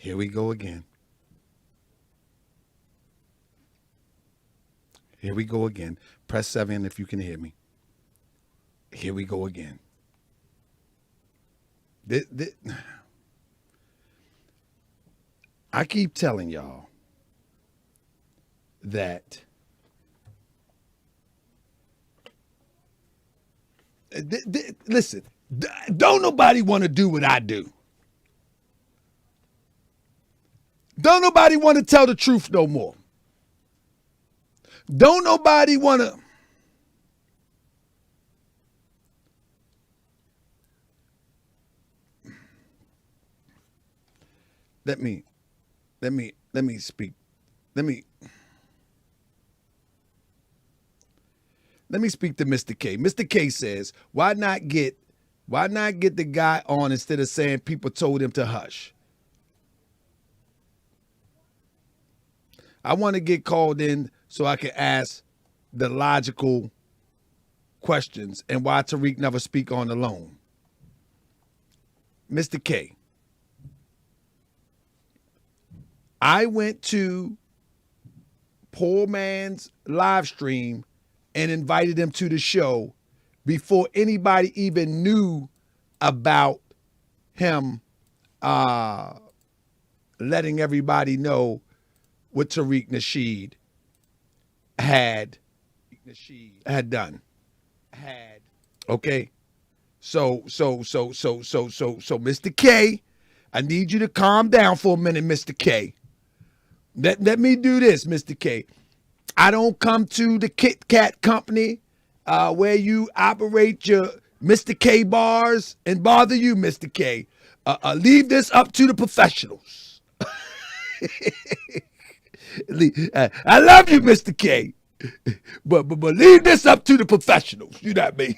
Here we go again. Here we go again. Press 7 if you can hear me. Here we go again. I keep telling y'all that listen, don't nobody want to do what I do. Don't nobody want to tell the truth no more. Don't nobody want to. Let me speak. Let me speak to Mr. K. Mr. K says, why not get the guy on instead of saying people told him to hush? I want to get called in so I can ask the logical questions and why Tariq never speak on the loan. Mr. K, I went to Poor Man's live stream and invited him to the show before anybody even knew about him letting everybody know what Tariq Nasheed had done. Okay? So, Mr. K, I need you to calm down for a minute, Mr. K. Let me do this, Mr. K. I don't come to the Kit Kat company where you operate your Mr. K bars and bother you, Mr. K. Leave this up to the professionals. I love you, Mr. K, but leave this up to the professionals. You know what I mean?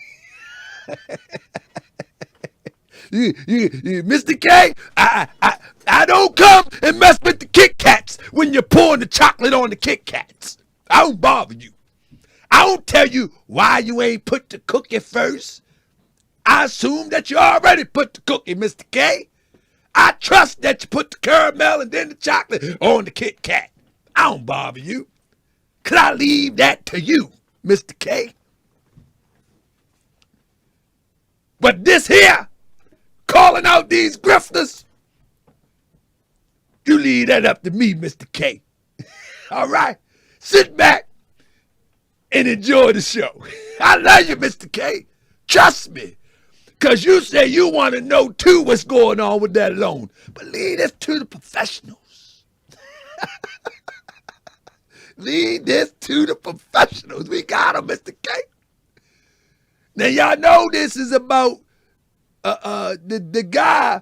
Mr. K, I don't come and mess with the Kit Kats when you're pouring the chocolate on the Kit Kats. I don't bother you. I don't tell you why you ain't put the cookie first. I assume that you already put the cookie, Mr. K. I trust that you put the caramel and then the chocolate on the Kit Kat. I don't bother you. Could I leave that to you, Mr. K? But this here, calling out these grifters, you leave that up to me, Mr. K. All right? Sit back and enjoy the show. I love you, Mr. K. Trust me. Because you say you want to know, too, what's going on with that loan. But leave this to the professionals. Leave this to the professionals. We got them, Mr. K. Now, y'all know this is about the guy.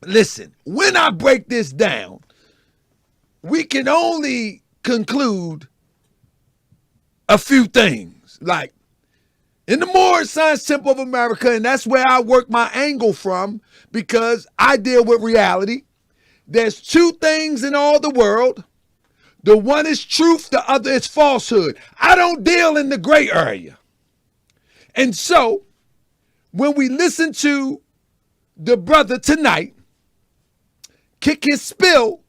Listen, when I break this down, we can only conclude a few things. Like, in the Moorish Science Temple of America, and that's where I work my angle from because I deal with reality. There's two things in all the world. The one is truth, the other is falsehood. I don't deal in the gray area. And so, when we listen to the brother tonight kick his spill,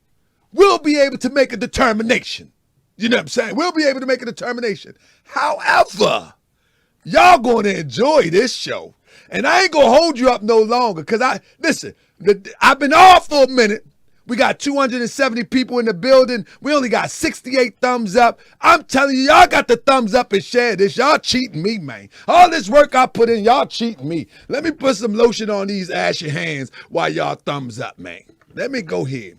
we'll be able to make a determination. You know what I'm saying? We'll be able to make a determination. However, y'all going to enjoy this show. And I ain't going to hold you up no longer because I've been off for a minute. We got 270 people in the building. We only got 68 thumbs up. I'm telling you, y'all got the thumbs up and share this. Y'all cheating me, man. All this work I put in, y'all cheating me. Let me put some lotion on these ashy hands while y'all thumbs up, man. Let me go here.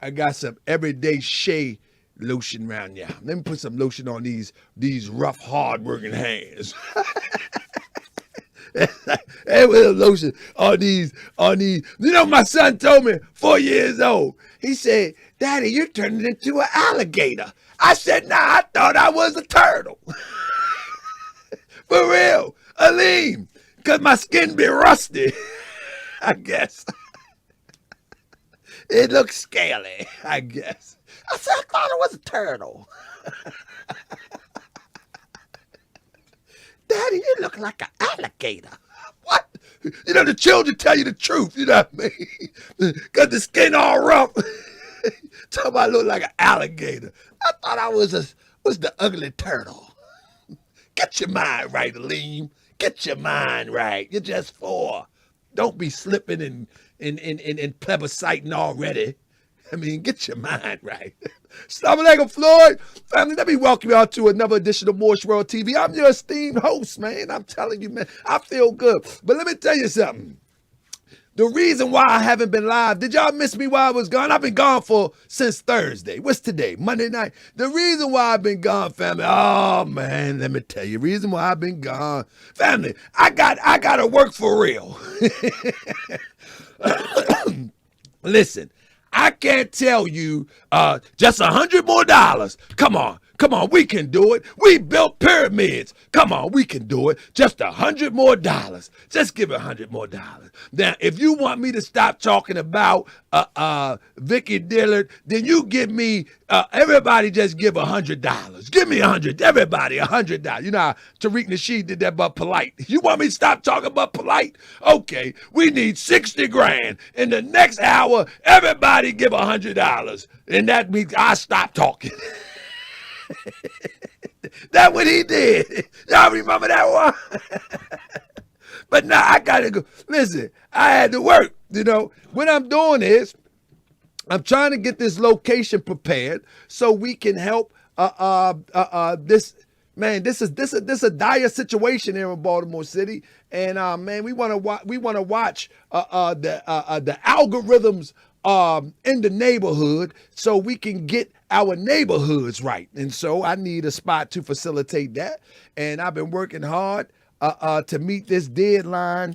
I got some everyday shea lotion around here. Let me put some lotion on these rough, hard-working hands. Hey, with lotion on these. You know, my son told me, 4 years old. He said, "Daddy, you're turning into an alligator." I said, "Nah, I thought I was a turtle." For real, Aleem, because my skin be rusty, I guess. It looks scaly, I guess. I said, I thought it was a turtle. Daddy, you look like an alligator. What? You know, the children tell you the truth, you know what I mean? Because the skin all rough. Talking about look like an alligator. I thought I was the ugly turtle. Get your mind right, Aleem. Get your mind right. You're just 4. Don't be slipping in plebisciting already. I mean, get your mind right. Assalamu alaikum, Floyd. Family, let me welcome y'all to another edition of Moorish World TV. I'm your esteemed host, man. I'm telling you, man, I feel good. But let me tell you something. The reason why I haven't been live, did y'all miss me while I was gone? I've been gone since Thursday. What's today? Monday night. The reason why I've been gone, family, oh man, let me tell you, reason why I've been gone. Family, I gotta work for real. Listen, I can't tell you just $100 more. Come on, we can do it. We built pyramids. Come on, we can do it. Just $100 more. Just give it $100 more. Now, if you want me to stop talking about Vicky Dillard, then you give me everybody just give $100. Give me $100. Everybody $100. You know how Tariq Nasheed did that about Polite. You want me to stop talking about Polite? Okay, we need 60 grand. In the next hour, everybody give $100. And that means I stop talking. That's what he did. Y'all remember that one? But now I gotta go. Listen, I had to work. You know, what I'm doing is I'm trying to get this location prepared so we can help this. Man, this is a dire situation here in Baltimore City, and man, we want to watch the algorithms in the neighborhood so we can get our neighborhoods right. And so I need a spot to facilitate that. And I've been working hard to meet this deadline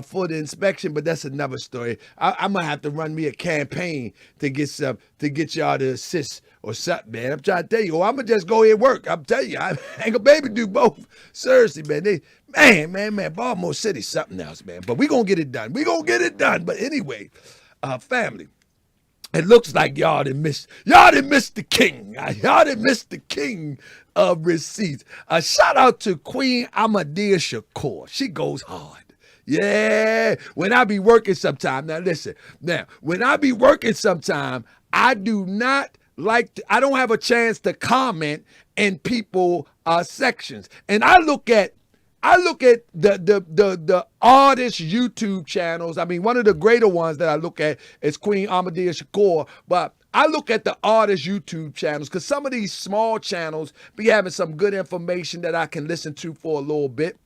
for the inspection, but that's another story. I'm gonna have to run me a campaign to get y'all to assist or something, man. I'm trying to tell you, I'm gonna just go here and work. I'm telling you, I ain't gonna be able to do both. Seriously, man. Man, Baltimore City's something else, man. But we gonna get it done. But anyway, family, it looks like y'all done missed the king. Y'all done missed the king of receipts. Shout out to Queen Ahmadiyya Shakur. She goes hard. Yeah, when I be working sometime. Now listen, when I be working sometime, I don't have a chance to comment in people sections. And I look at the artist YouTube channels. I mean, one of the greater ones that I look at is Queen Ahmadiyya Shakur, but I look at the artist YouTube channels because some of these small channels be having some good information that I can listen to for a little bit.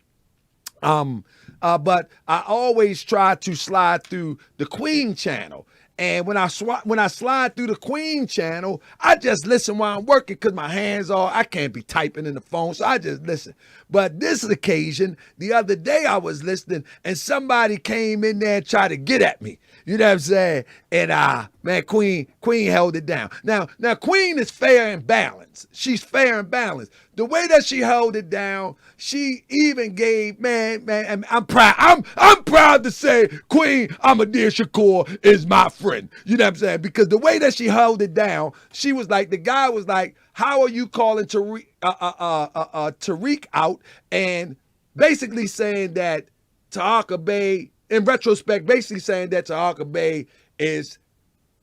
But I always try to slide through the Queen channel. And when I slide through the Queen channel, I just listen while I'm working because my hands I can't be typing in the phone, so I just listen. But this occasion, the other day I was listening and somebody came in there and tried to get at me. You know what I'm saying? And man, Queen held it down. Now Queen is fair and balanced. She's fair and balanced. The way that she held it down, she even gave, man, I'm proud. I'm proud to say Queen Ahmadiyya Shakur is my friend. You know what I'm saying? Because the way that she held it down, she was like, the guy was like, how are you calling Tariq out? And basically saying that Tariq Bey, in retrospect, basically saying that Tariq Bey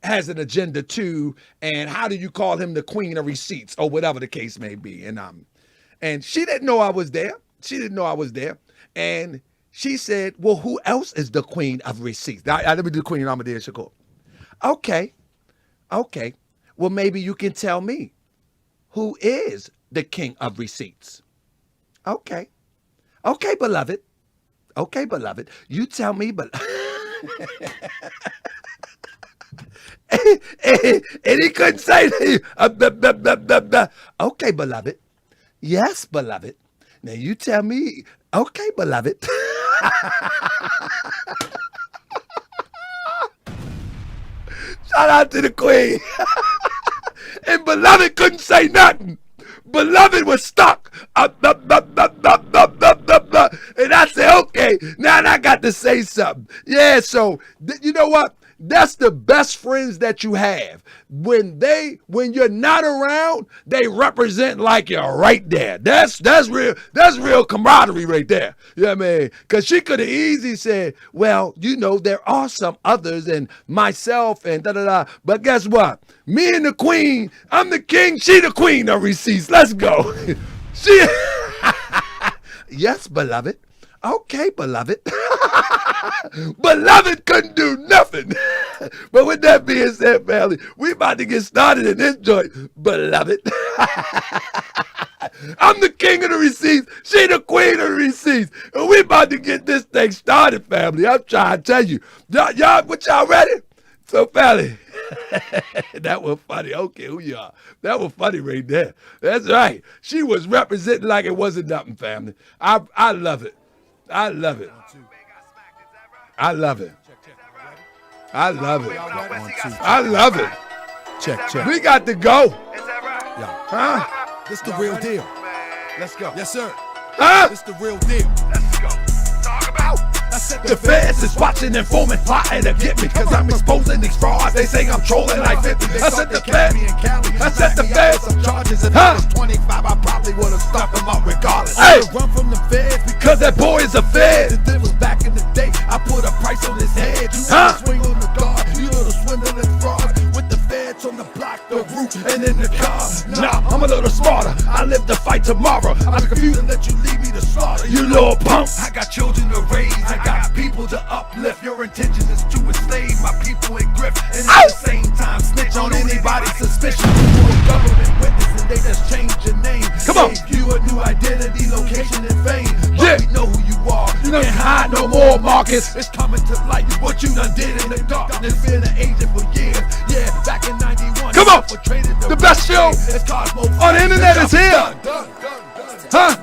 has an agenda too, and how do you call him the queen of receipts or whatever the case may be? And she didn't know I was there. And she said, well, who else is the queen of receipts? Now, let me do Queen Ahmadiyya Shakur. Okay. Well, maybe you can tell me who is the king of receipts. Okay, beloved. You tell me, but and he couldn't say okay, beloved. Yes, beloved. Now you tell me, okay, beloved. Shout out to the queen. And beloved couldn't say nothing. Beloved was stuck. And I said, okay, now I got to say something. Yeah, so you know what? That's the best friends that you have. When you're not around, they represent like you're right there. That's real camaraderie right there. You know what I mean? Because she could have easily said, well, there are some others and myself and da-da-da. But guess what? Me and the queen, I'm the king, she the queen of receipts. Let's go. Yes, beloved. Okay, beloved. Beloved couldn't do nothing. But with that being said, family, we about to get started in this joint. Beloved. I'm the king of the receipts. She the queen of the receipts. And we about to get this thing started, family. I'm trying to tell you. Y'all, what y'all ready? So, family, that was funny. Okay, who you are? That was funny right there. That's right. She was representing like it wasn't nothing, family. I love it. I love it. I love it. I love it. I love it. Check. We got to go. Yeah. Huh? This the real deal. Let's go. Yes, sir. Huh? This the real deal. Let's go. Talk about. The feds is watching, informing, plotting to get me, cause I'm exposing these frauds. They say I'm trolling like 50. I said the feds. I said the feds. Some charges and I was 25. I probably would have stopped them up regardless. Hey. Run from the feds Cause that boy is a fed. it was back in the day. I put a price on his head. You Huh? swing on the guard. You little swindling fraud. With the feds on the block, the roof, and in the car. Nah, I'm a little smarter. I live to fight tomorrow. I'm confused and let you leave me to slaughter. You little punk. I got children to raise, I got people to uplift. Your intention is to enslave my people in grift, and at the same time snitch on anybody's suspicion. You a government witness and they just change your name. Come on. Gave you a new identity, location, and fame. But Yeah. we know who you are. You can't hide no more, Marcus. It's coming to light what you done did in the darkness. Been an agent for years. Yeah, back in 91. Come on. infiltrated The best show It's Cosmo on the internet is here. Done. Huh?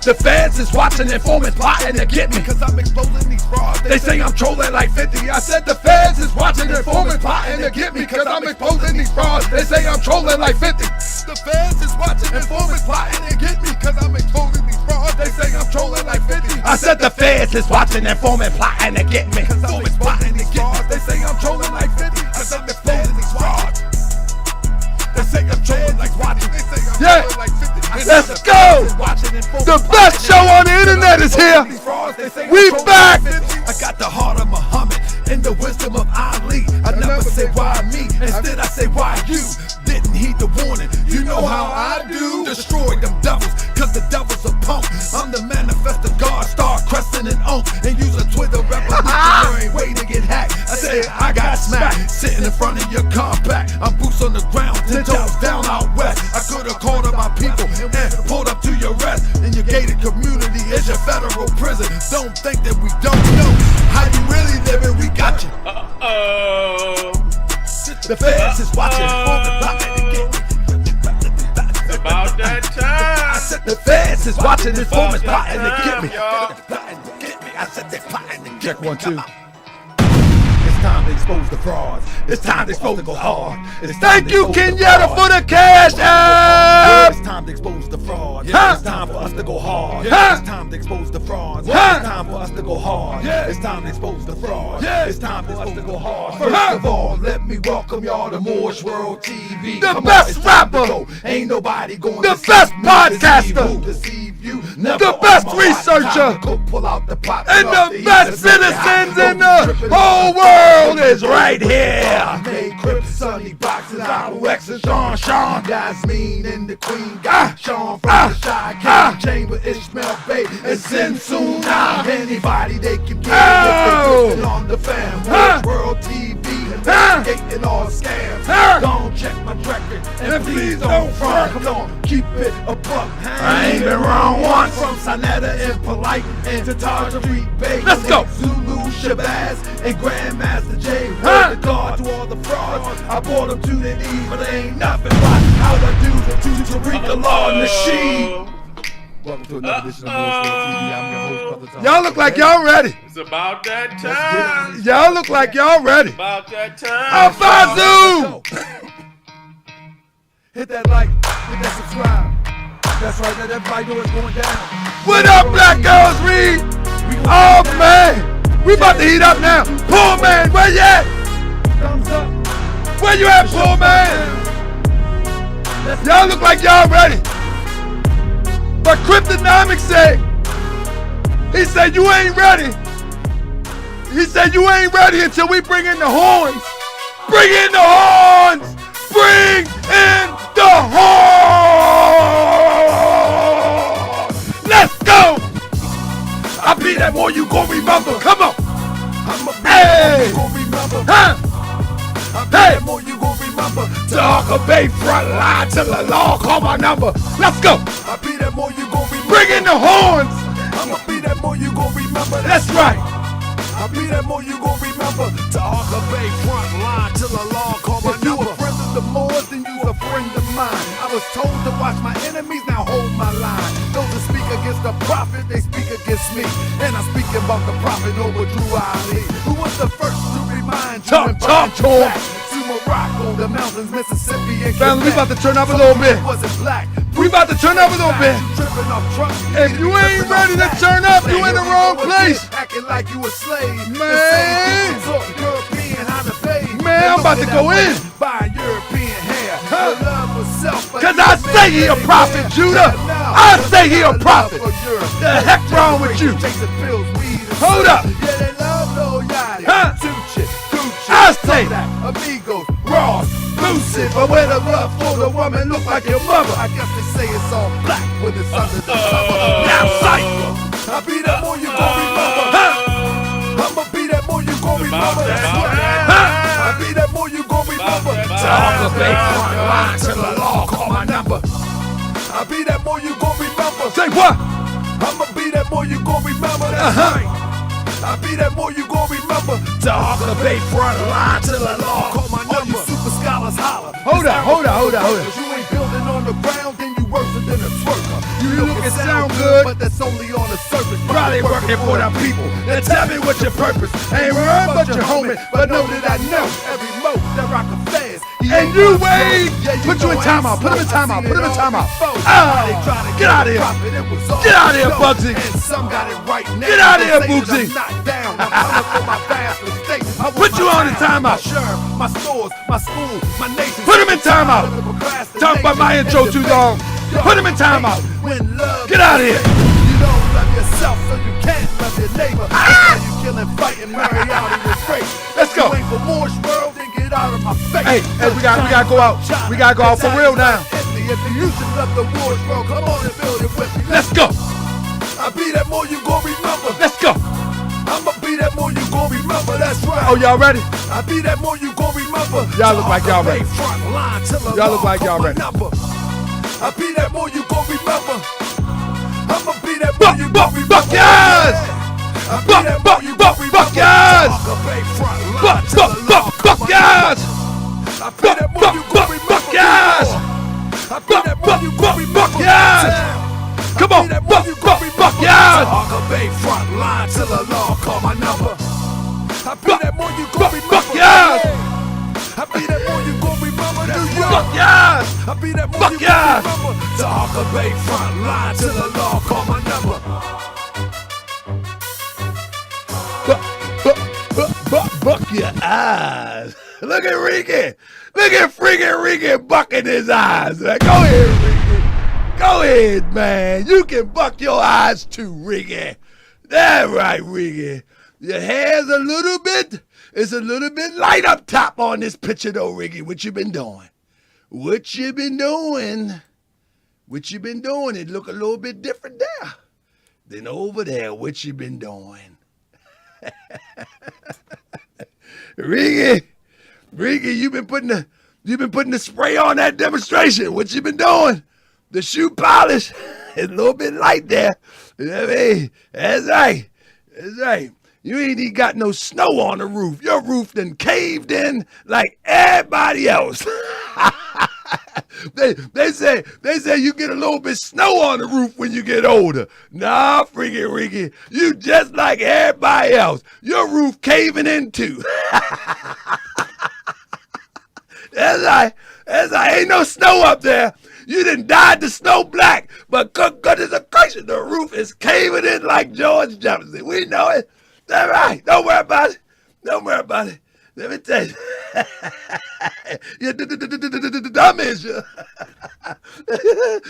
The feds is watching, informing, plotting to get me. Cause I'm exposing these frauds. They say I'm trolling like 50. I said the feds is watching, informing, plotting to get me, cause I'm exposing these frauds. They say I'm trolling like 50. The feds is watching, informing, plotting to get me. Cause I'm exposing these frauds. They say I'm trolling like 50. I said the feds is watching, informing, plotting to get me. Cause I'm exposing these frauds. They say I'm trolling like 50. Cause I'm exposing these frauds. They say I'm trolling like 50. They say I'm Yeah. trolling like 50. Let's go. The best show on the internet is here. We back. I got the heart of Muhammad and the wisdom of Ali. I never say why me, instead I say why you. Didn't heed the warning, you know how I do. Destroy them devils, cause the devil's a punk. I'm the manifest of God, star crescent and unk. And use a Twitter revolutionary way to get hacked. I say I got smacked, sitting in front of your compact. I'm boots on the ground, 10 toes down out west. I could've called up my people and pulled up to your rest. And your gated community is your federal prison. Don't think that we don't know how you really living, we got you. The feds is watching, About that time. I said the feds is watching, informants plotting to get me. I said they plotting to get Check 1, 2. It's time to expose the frauds. It's time to expose to go hard. Thank you, Kenyatta, for the cash app. It's time to expose the frauds. Huh? It's time for us to go hard. Huh? It's time to expose the frauds. Huh? It's time for us to go hard. Yeah. It's time to expose the frauds. Yeah. It's time for us to go hard. First Huh? of all, let me welcome y'all to Moore's World TV. The Come on, best it's time to rapper. go. Ain't nobody going The to best deceive me, podcaster. deceive you. Never The on best my researcher. time to go pull out the pot And off the the best east and citizens don't in the tripping whole on world the is right here. Made Crips, Sunny Boxes, Apple X, and Sean. Yasmin and the Queen got Sean from the Shy King Chamber, Ishmael Bay, and Sinsoon. Anybody they can get Oh. if they on the fam. Huh. World TV, Huh. investigating all scams. Huh. Don't check my record and And please please don't don't front. front. Come on, keep it a buck. I ain't been wrong once. From Sinetta and Polite and to Tariq Bay. Let's go. Zulu, Shabazz, and Grandmaster J. Huh. Word to God to all the frauds. I brought them to the knees, but they ain't nothing but how I do to Tariq the Law Nasheed. Welcome to another edition of Moore's World TV. I'm your host, Brother Tom. Y'all look like y'all ready. It's about that time. Y'all look like y'all ready. About that time. Alfazu. Hit that like, hit that subscribe. That's right, let everybody know what's going down. What up, Black Girls Read? Oh man, we about to heat up now. Poor man, where you at? Where you at, poor man? Y'all look like y'all ready. But Cryptonomics said, he said you ain't ready. He said you ain't ready until we bring in the horns. Bring in the horns. Bring in the horns. Let's go. I be that more you gon' remember. Come on. Hey. Huh? Hey. More you gon' remember. Talk Bay front line till the law call my number. Let's go. I be that more you gon' remember. Bring in the horns. I'ma be that more you gon' remember. That's right. I be that more you gon' remember. Talk Bay front line till the law call my number. You a friend of the Moors, then you a friend of mine. I was told to watch my enemies, now hold my line. Those that speak against the prophet, they speak against me. And I'm speaking about the prophet over Drew Ali, who was the first to remind you and Talk bind to you him. back to Morocco, the mountains, Mississippi, and Family, we Quebec. about to turn up a little bit. Wasn't black. We about to turn up a little bit. You tripping off trucks. If you ain't ready to turn up, you in the wrong place. Acting like you a slave. Man. European, how to pay. Man, I'm about to go in. Buy European hair. The love for self, but Cause I say he a prophet, Judah. I say he a prophet. The heck wrong with you? Hold up. Yeah, they love Lil Yachty. Huh? Tucci, Gucci, I say. Kodak, Amigos, Ross, Lucid. But where the love for the woman look like your mother. I guess they say it's all black when it's under the cover. Now cypher. I be that more you gon' remember. I'ma be that more you gon' remember. That's right. I be that more you gon' remember. Talk Bay front line till the law call my number. I be that more you gon' remember. Say what? I'ma be that more you gon' remember. That's right. I be that more you gon' remember. Talk Bay front line till the law call my number. All you super scholars holler. Hold up. If you ain't building on the ground, then you worse than a twerker. You look and sound good, but that's only on the surface. probably working for the people. Now tell me what's your purpose. Ain't worried about your homie, but know that I know. Every mo that rock a fast. And you Wade, put you in timeout. Put him in timeout. Put him in timeut. Get out of here. Get out of here, Bugsy. And some got it right now. Get out of here, Bugsy. I'm not down. I'm coming for my past mistakes. I want Put you my on in town, timeout. My sheriff, my stores, my school, my nation. Put him in timeout. Talk about my intro too long. Put him in timeout. Get out of here. You don't love yourself, so you can't love your neighbor. That's why you killing, fighting, marry out in your face. Let's go. You ain't for Moore's world, then get out of my face. Hey, we gotta go out. We gotta go out for real now. If you used to love the Moore's world, come on and build it with me. Let's go. I be that more you gon' remember. Let's go. I'ma be that more you gon' remember. That's right. Oh, y'all ready? I be that more you gon' remember. Y'all look like y'all ready. Y'all look like y'all ready. I be that more you gon' remember. I'ma be that more you gon' remember. Buck yes! I be that more you gon' remember. Buck yes! Buck yes! I be that more you gon' remember. Buck yes! I be that more you gon' remember. Yes! Come on, buck yes! Talk Bay front line till the law call my number. I be that more you gon' remember. Yes! I be that more you gon' remember. New York. Buck yes! I be that more you yes! gon' remember. Talk Bay front line till the law call my number. Buck your eyes. Look at Ricky. Look at freaking Ricky bucking his eyes. Go ahead, Ricky. Go ahead, man. You can buck your eyes too, Ricky. That's right, Ricky. Your hair's it's a little bit light up top on this picture though, Ricky. What you been doing? What you been doing? What you been doing? It look a little bit different there than over there. What you been doing? Ricky, you've been putting the spray on that demonstration. What you been doing? The shoe polish is a little bit light there. You know what I mean? That's right. That's right. You ain't even got no snow on the roof. Your roof done caved in like everybody else. They say you get a little bit snow on the roof when you get older. Nah, freaking Ricky, you just like everybody else. Your roof caving in too. That's right. Ain't no snow up there. You done dyed the snow black, but goodness gracious, the roof is caving in like George Jefferson. We know it. That's right. Don't worry about it. Don't worry about it. Let me tell you. You're dumb as you.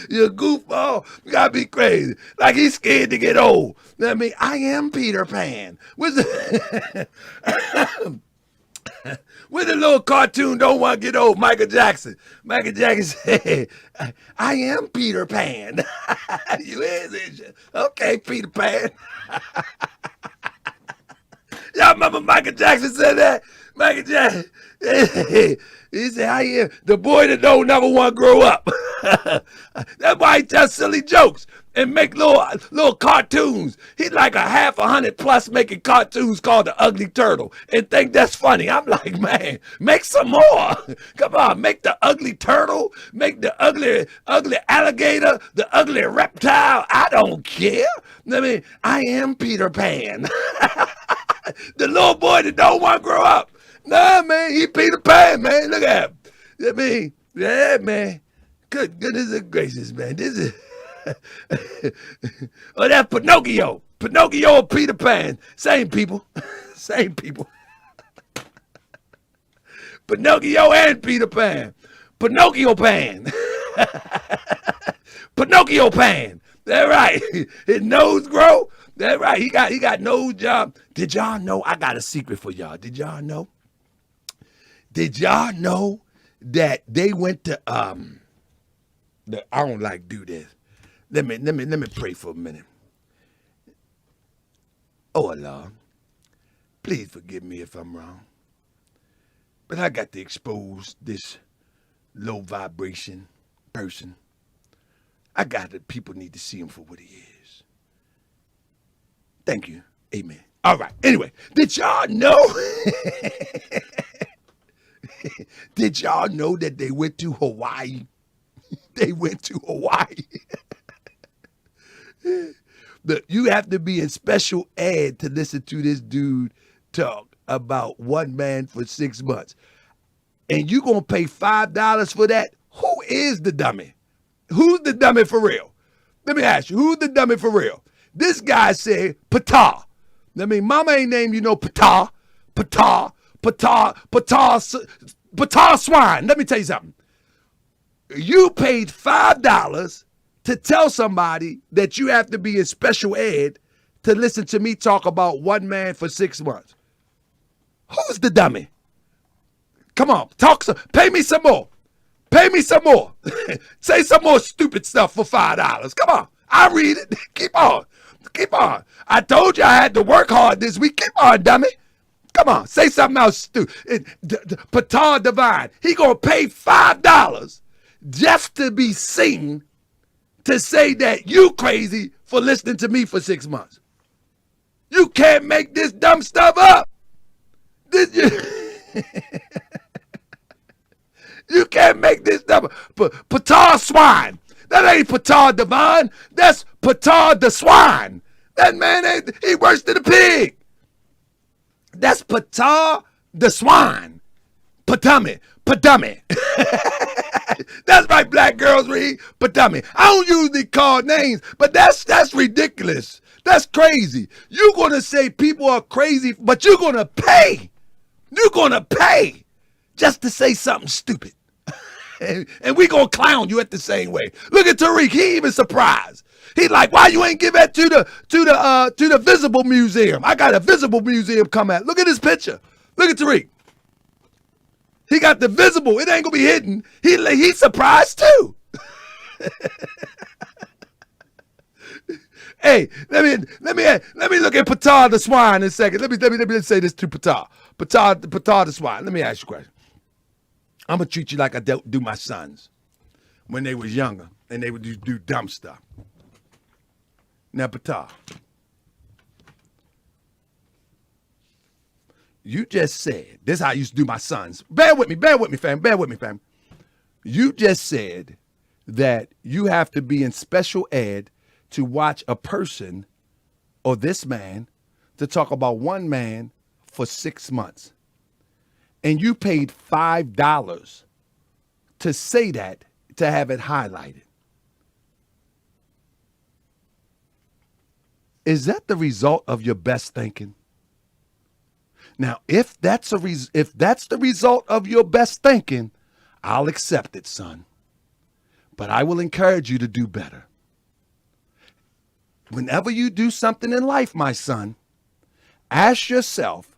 You're a goofball. You gotta be crazy. Like he's scared to get old. I mean, I am Peter Pan. What's the with the little cartoon don't want to get old, Michael Jackson. Michael Jackson said, I am Peter Pan. You is it? Okay, Peter Pan. Y'all remember Michael Jackson said that? Michael Jackson, he said, I am the boy that don't never want to grow up. That's why he tells silly jokes and make little cartoons. He's like 100+ making cartoons called The Ugly Turtle and think that's funny. I'm like, man, make some more. Come on, make the ugly turtle, make the ugly alligator, the ugly reptile. I don't care. I mean, I am Peter Pan. The little boy that don't want to grow up. Nah, man, he Peter Pan, man. Look at him. I mean, yeah, man. Goodness gracious, man. This is... Oh, that's Pinocchio. Pinocchio or Peter Pan. Same people. Same people. Pinocchio and Peter Pan. Pinocchio Pan. Pinocchio Pan. That's right. His nose grow. That's right. He got nose job. Did y'all know? I got a secret for y'all. Did y'all know? Did y'all know that they went to I don't like do this. Let me pray for a minute. Oh Allah, please forgive me if I'm wrong. But I got to expose this low vibration person. I got it. People need to see him for what he is. Thank you. Amen. All right. Anyway, did y'all know? Did y'all know that they went to Hawaii? They went to Hawaii. You have to be in special ed to listen to this dude talk about one man for 6 months. And you going to pay $5 for that? Who is the dummy? Who's the dummy for real? Let me ask you, who's the dummy for real? This guy said, Pata. I mean, mama ain't named, Pata. Pata swine. Let me tell you something. You paid $5 to tell somebody that you have to be in special ed to listen to me talk about one man for 6 months. Who's the dummy? Come on, pay me some more. Pay me some more. Say some more stupid stuff for $5. Come on, I'll read it. Keep on. I told you I had to work hard this week. Keep on, dummy. Come on, say something else stupid. Petard Divine, he gonna pay $5 just to be seen to say that you crazy for listening to me for 6 months. You can't make this dumb stuff up. You can't make this dumb. Petard Swine. That ain't Petard Divine. That's Petard the Swine. That man, he worse than a pig. That's Petard the Swine. Padummy. That's right, black girls read Padummy. I don't usually call names, but that's ridiculous. That's crazy. You're going to say people are crazy, but you're going to pay. You're going to pay just to say something stupid. And we going to clown you at the same way. Look at Tariq. He even surprised. He like, why you ain't give that to the Visible Museum? I got a Visible Museum come out. Look at this picture. Look at Tariq. He got the visible. It ain't gonna be hidden. He's surprised too. Hey, let me look at Petard the Swine in a second. Let me say this to Petard the Swine. Let me ask you a question. I'm gonna treat you like I do my sons when they was younger and they would do dumb stuff. Now, Petard, you just said, this is how I used to do my sons. Bear with me, fam. You just said that you have to be in special ed to watch a person or this man to talk about one man for 6 months. And you paid $5 to say that, to have it highlighted. Is that the result of your best thinking? Now, if that's the result of your best thinking, I'll accept it, son. But I will encourage you to do better. Whenever you do something in life, my son, ask yourself,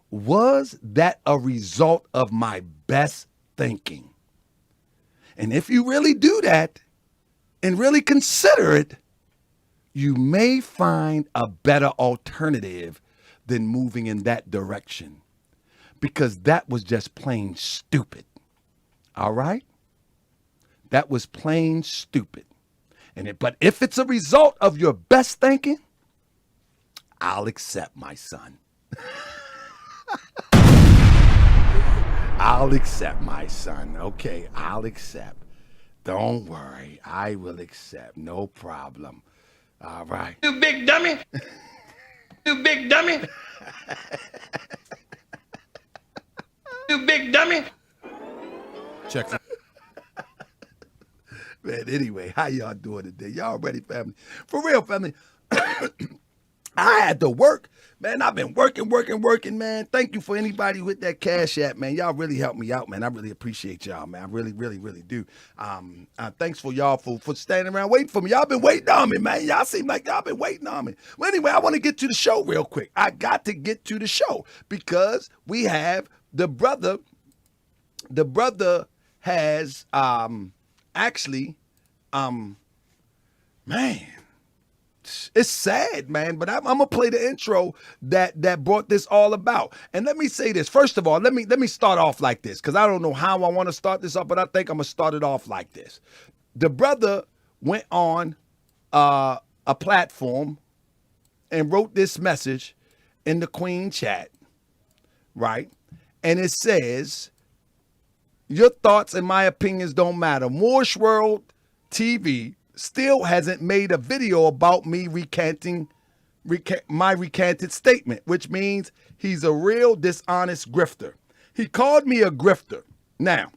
was that a result of my best thinking? And if you really do that and really consider it, you may find a better alternative than moving in that direction, because that was just plain stupid. All right? That was plain stupid. But if it's a result of your best thinking, I'll accept, my son. I'll accept, my son. Okay, I'll accept. Don't worry. I will accept. No problem. All right. You big dummy. You big dummy. You big dummy. Check. Man, anyway, how y'all doing today? Y'all ready, family? For real, family. I had to work. Man, I've been working, man. Thank you for anybody with that Cash App, man. Y'all really helped me out, man. I really appreciate y'all, man. I really do. Thanks for y'all for standing around waiting for me. Y'all been waiting on me, man. Y'all seem like y'all been waiting on me. Well, anyway, I want to get to the show real quick. I got to get to the show because we have the brother. The brother has actually, man, it's sad, man, but I'm gonna play the intro that brought this all about. And let me say this. First of all, let me start off like this, because I don't know how I want to start this off, but I think I'm gonna start it off like this. The brother went on a platform and wrote this message in the Queen chat, right? And it says, your thoughts and my opinions don't matter. Moorish World TV still hasn't made a video about me recanting my recanted statement, which means he's a real dishonest grifter. He called me a grifter. Now,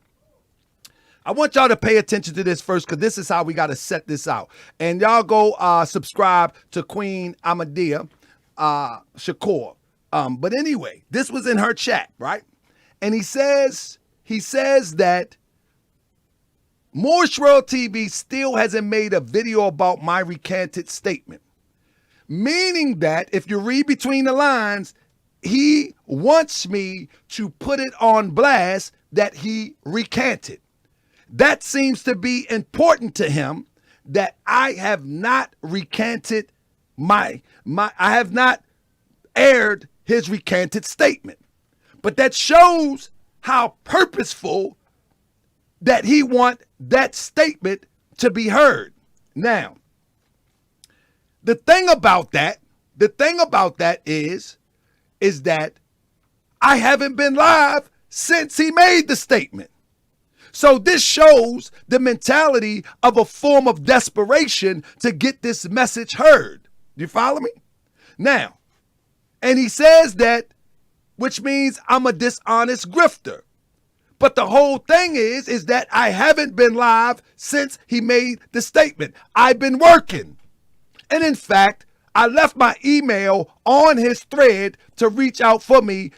I want y'all to pay attention to this first, because this is how we got to set this out. And y'all go subscribe to Queen Ahmadiyya Shakur. But anyway, this was in her chat, right? And he says that Moorish World TV still hasn't made a video about my recanted statement. Meaning that, if you read between the lines, he wants me to put it on blast that he recanted. That seems to be important to him, that I have not recanted I have not aired his recanted statement. But that shows how purposeful that he want that statement to be heard. Now, the thing about that is that I haven't been live since he made the statement. So this shows the mentality of a form of desperation to get this message heard. You follow me? Now, and he says that, which means I'm a dishonest grifter. But the whole thing is that I haven't been live since he made the statement. I've been working. And in fact, I left my email on his thread to reach out to me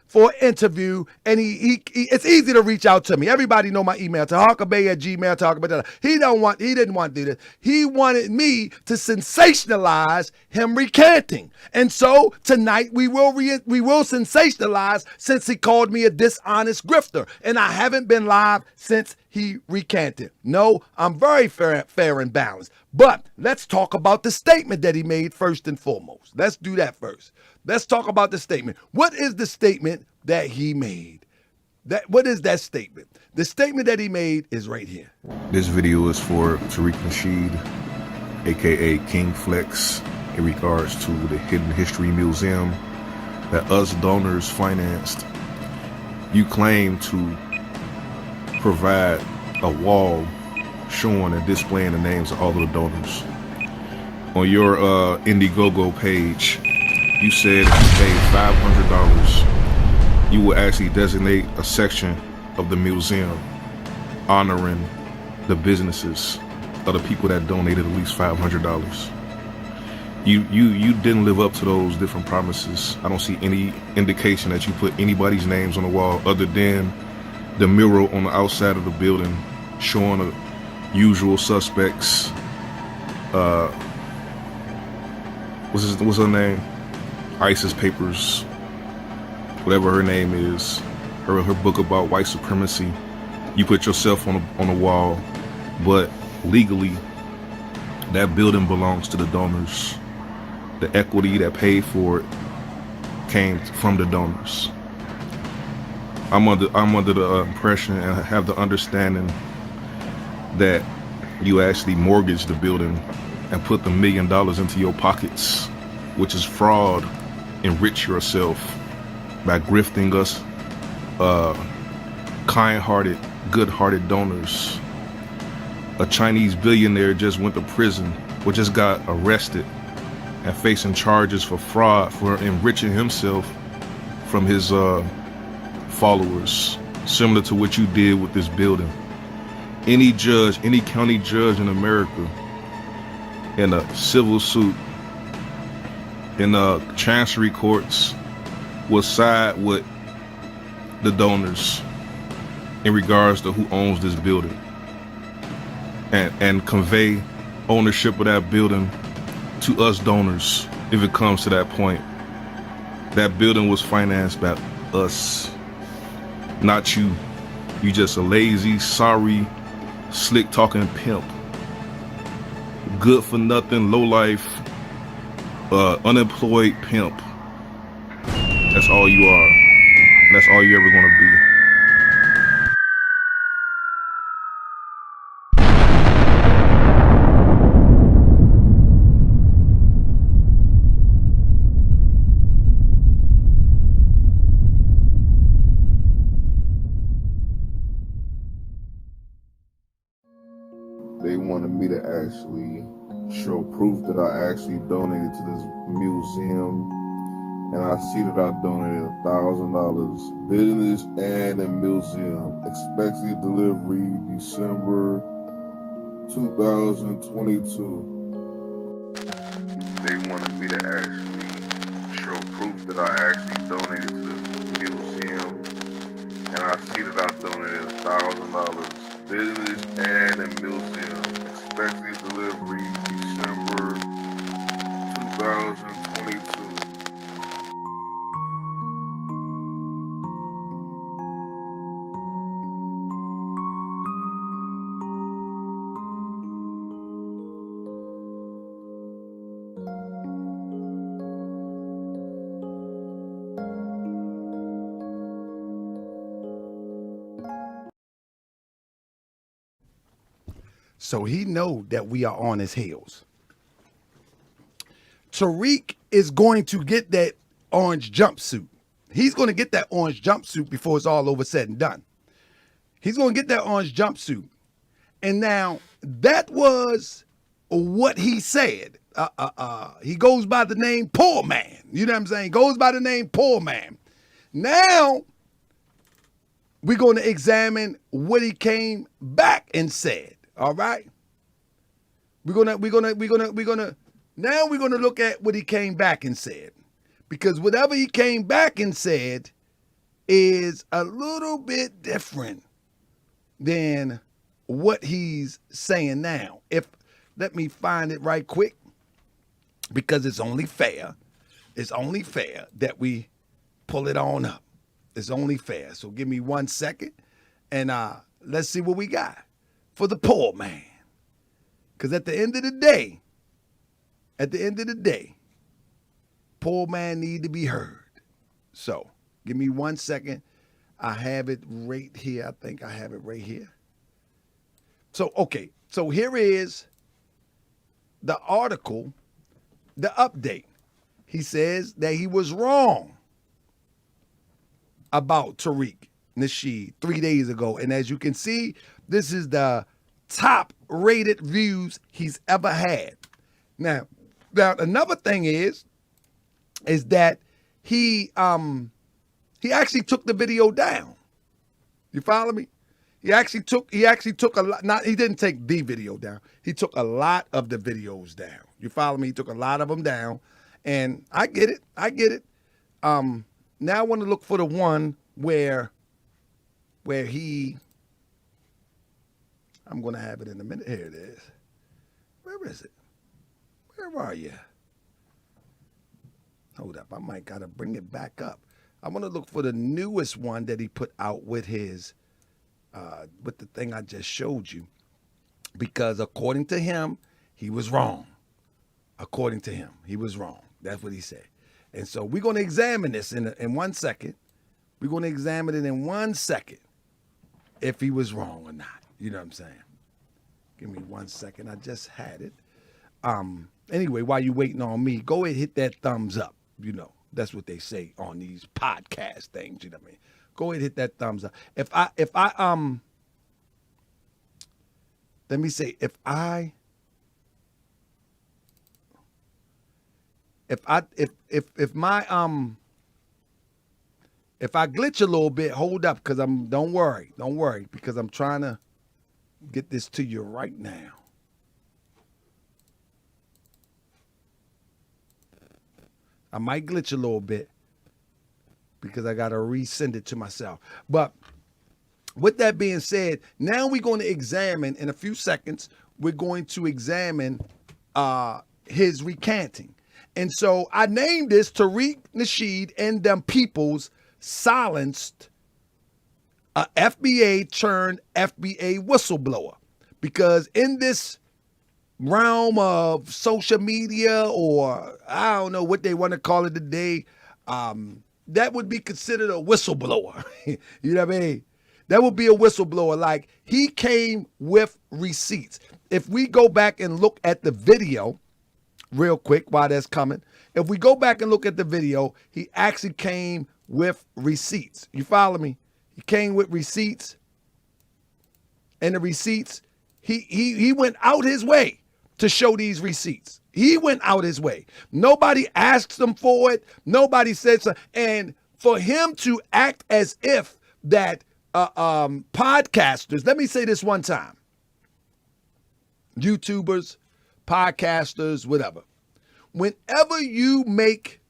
for an interview. And it's easy to reach out to me. Everybody know my email, tahakabay@gmail.com. He didn't want to do this. He wanted me to sensationalize him recanting. And so tonight we will sensationalize, since he called me a dishonest grifter. And I haven't been live since he recanted. No, I'm very fair and balanced. But let's talk about the statement that he made first and foremost. Let's do that first. Let's talk about the statement. What is the statement that he made? What is that statement? The statement that he made is right here. This video is for Tariq Nasheed, aka King Flex, in regards to the Hidden History Museum that us donors financed. You claim to provide a wall showing and displaying the names of all of the donors. On your Indiegogo page, you said if you paid $500, you will actually designate a section of the museum honoring the businesses of the people that donated at least $500. You didn't live up to those different promises. I don't see any indication that you put anybody's names on the wall other than the mural on the outside of the building showing the usual suspects. What's her name? Isis Papers, whatever her name is, her book about white supremacy. You put yourself on the wall, but legally, that building belongs to the donors. The equity that paid for it came from the donors. I'm under the impression and have the understanding that you actually mortgaged the building and put the $1 million into your pockets, which is fraud. Enrich yourself by grifting us, kind-hearted, good-hearted donors. A Chinese billionaire just went to prison, or just got arrested and facing charges for fraud for enriching himself from his followers, similar to what you did with this building. Any judge, any county judge in America in a civil suit, in chancery courts, will side with the donors in regards to who owns this building and convey ownership of that building to us donors if it comes to that point. That building was financed by us, not you. You just a lazy, sorry, slick talking pimp. Good for nothing, low life, unemployed pimp. That's all you are. That's all you ever gonna be. They wanted me to actually show proof that I actually donated to this museum, and I see that I donated $1,000. Business and a museum. Expected delivery December 2022. They wanted me to actually show proof that I actually donated to this museum, and I see that I donated $1,000. Business and a museum. Expected delivery December 2022. So he know that we are on his heels. Tariq is going to get that orange jumpsuit. He's going to get that orange jumpsuit before it's all over said and done. He's going to get that orange jumpsuit. And now that was what he said. He goes by the name Poor Man. You know what I'm saying? Goes by the name Poor Man. Now we're going to examine what he came back and said. All right. Now we're gonna look at what he came back and said, because whatever he came back and said is a little bit different than what he's saying now. Let me find it right quick, because it's only fair. It's only fair that we pull it on up. It's only fair. So give me 1 second, and let's see what we got for the poor man. Because at the end of the day, poor man need to be heard. So give me 1 second. I have it right here. I think I have it right here. So, okay. So here is the article, the update. He says that he was wrong about Tariq Nasheed 3 days ago. And as you can see, this is the top rated views he's ever had. Now another thing is that he actually took the video down. You follow me? He actually took a lot. Not he didn't take the video down. He took a lot of the videos down. You follow me? He took a lot of them down, and I get it. Now I want to look for the one where he. I'm going to have it in a minute. Here it is. Where is it? Where are you? Hold up. I might got to bring it back up. I want to look for the newest one that he put out with his, with the thing I just showed you. Because according to him, he was wrong. According to him, he was wrong. That's what he said. And so we're going to examine this in 1 second. We're going to examine it in 1 second if he was wrong or not. You know what I'm saying? Give me 1 second. I just had it. Anyway, while you're waiting on me, go ahead, hit that thumbs up. You know, that's what they say on these podcast things. You know what I mean? Go ahead, hit that thumbs up. If I let me say, if I glitch a little bit, hold up, because don't worry, because I'm trying to get this to you right now. I might glitch a little bit because I got to resend it to myself. But with that being said, now we're going to examine, in a few seconds, we're going to examine his recanting. And so I named this Tariq Nasheed and them Peeplez silenced a FBA turned FBA whistleblower. Because in this realm of social media, or I don't know what they want to call it today, that would be considered a whistleblower. You know what I mean? That would be a whistleblower. Like, he came with receipts. If we go back and look at the video real quick while that's coming, if we go back and look at the video, he actually came with receipts. You follow me? He came with receipts, and the receipts, he went out his way to show these receipts. He went out his way. Nobody asked him for it. Nobody said so. And for him to act as if that podcasters, let me say this one time, YouTubers, podcasters, whatever, whenever you make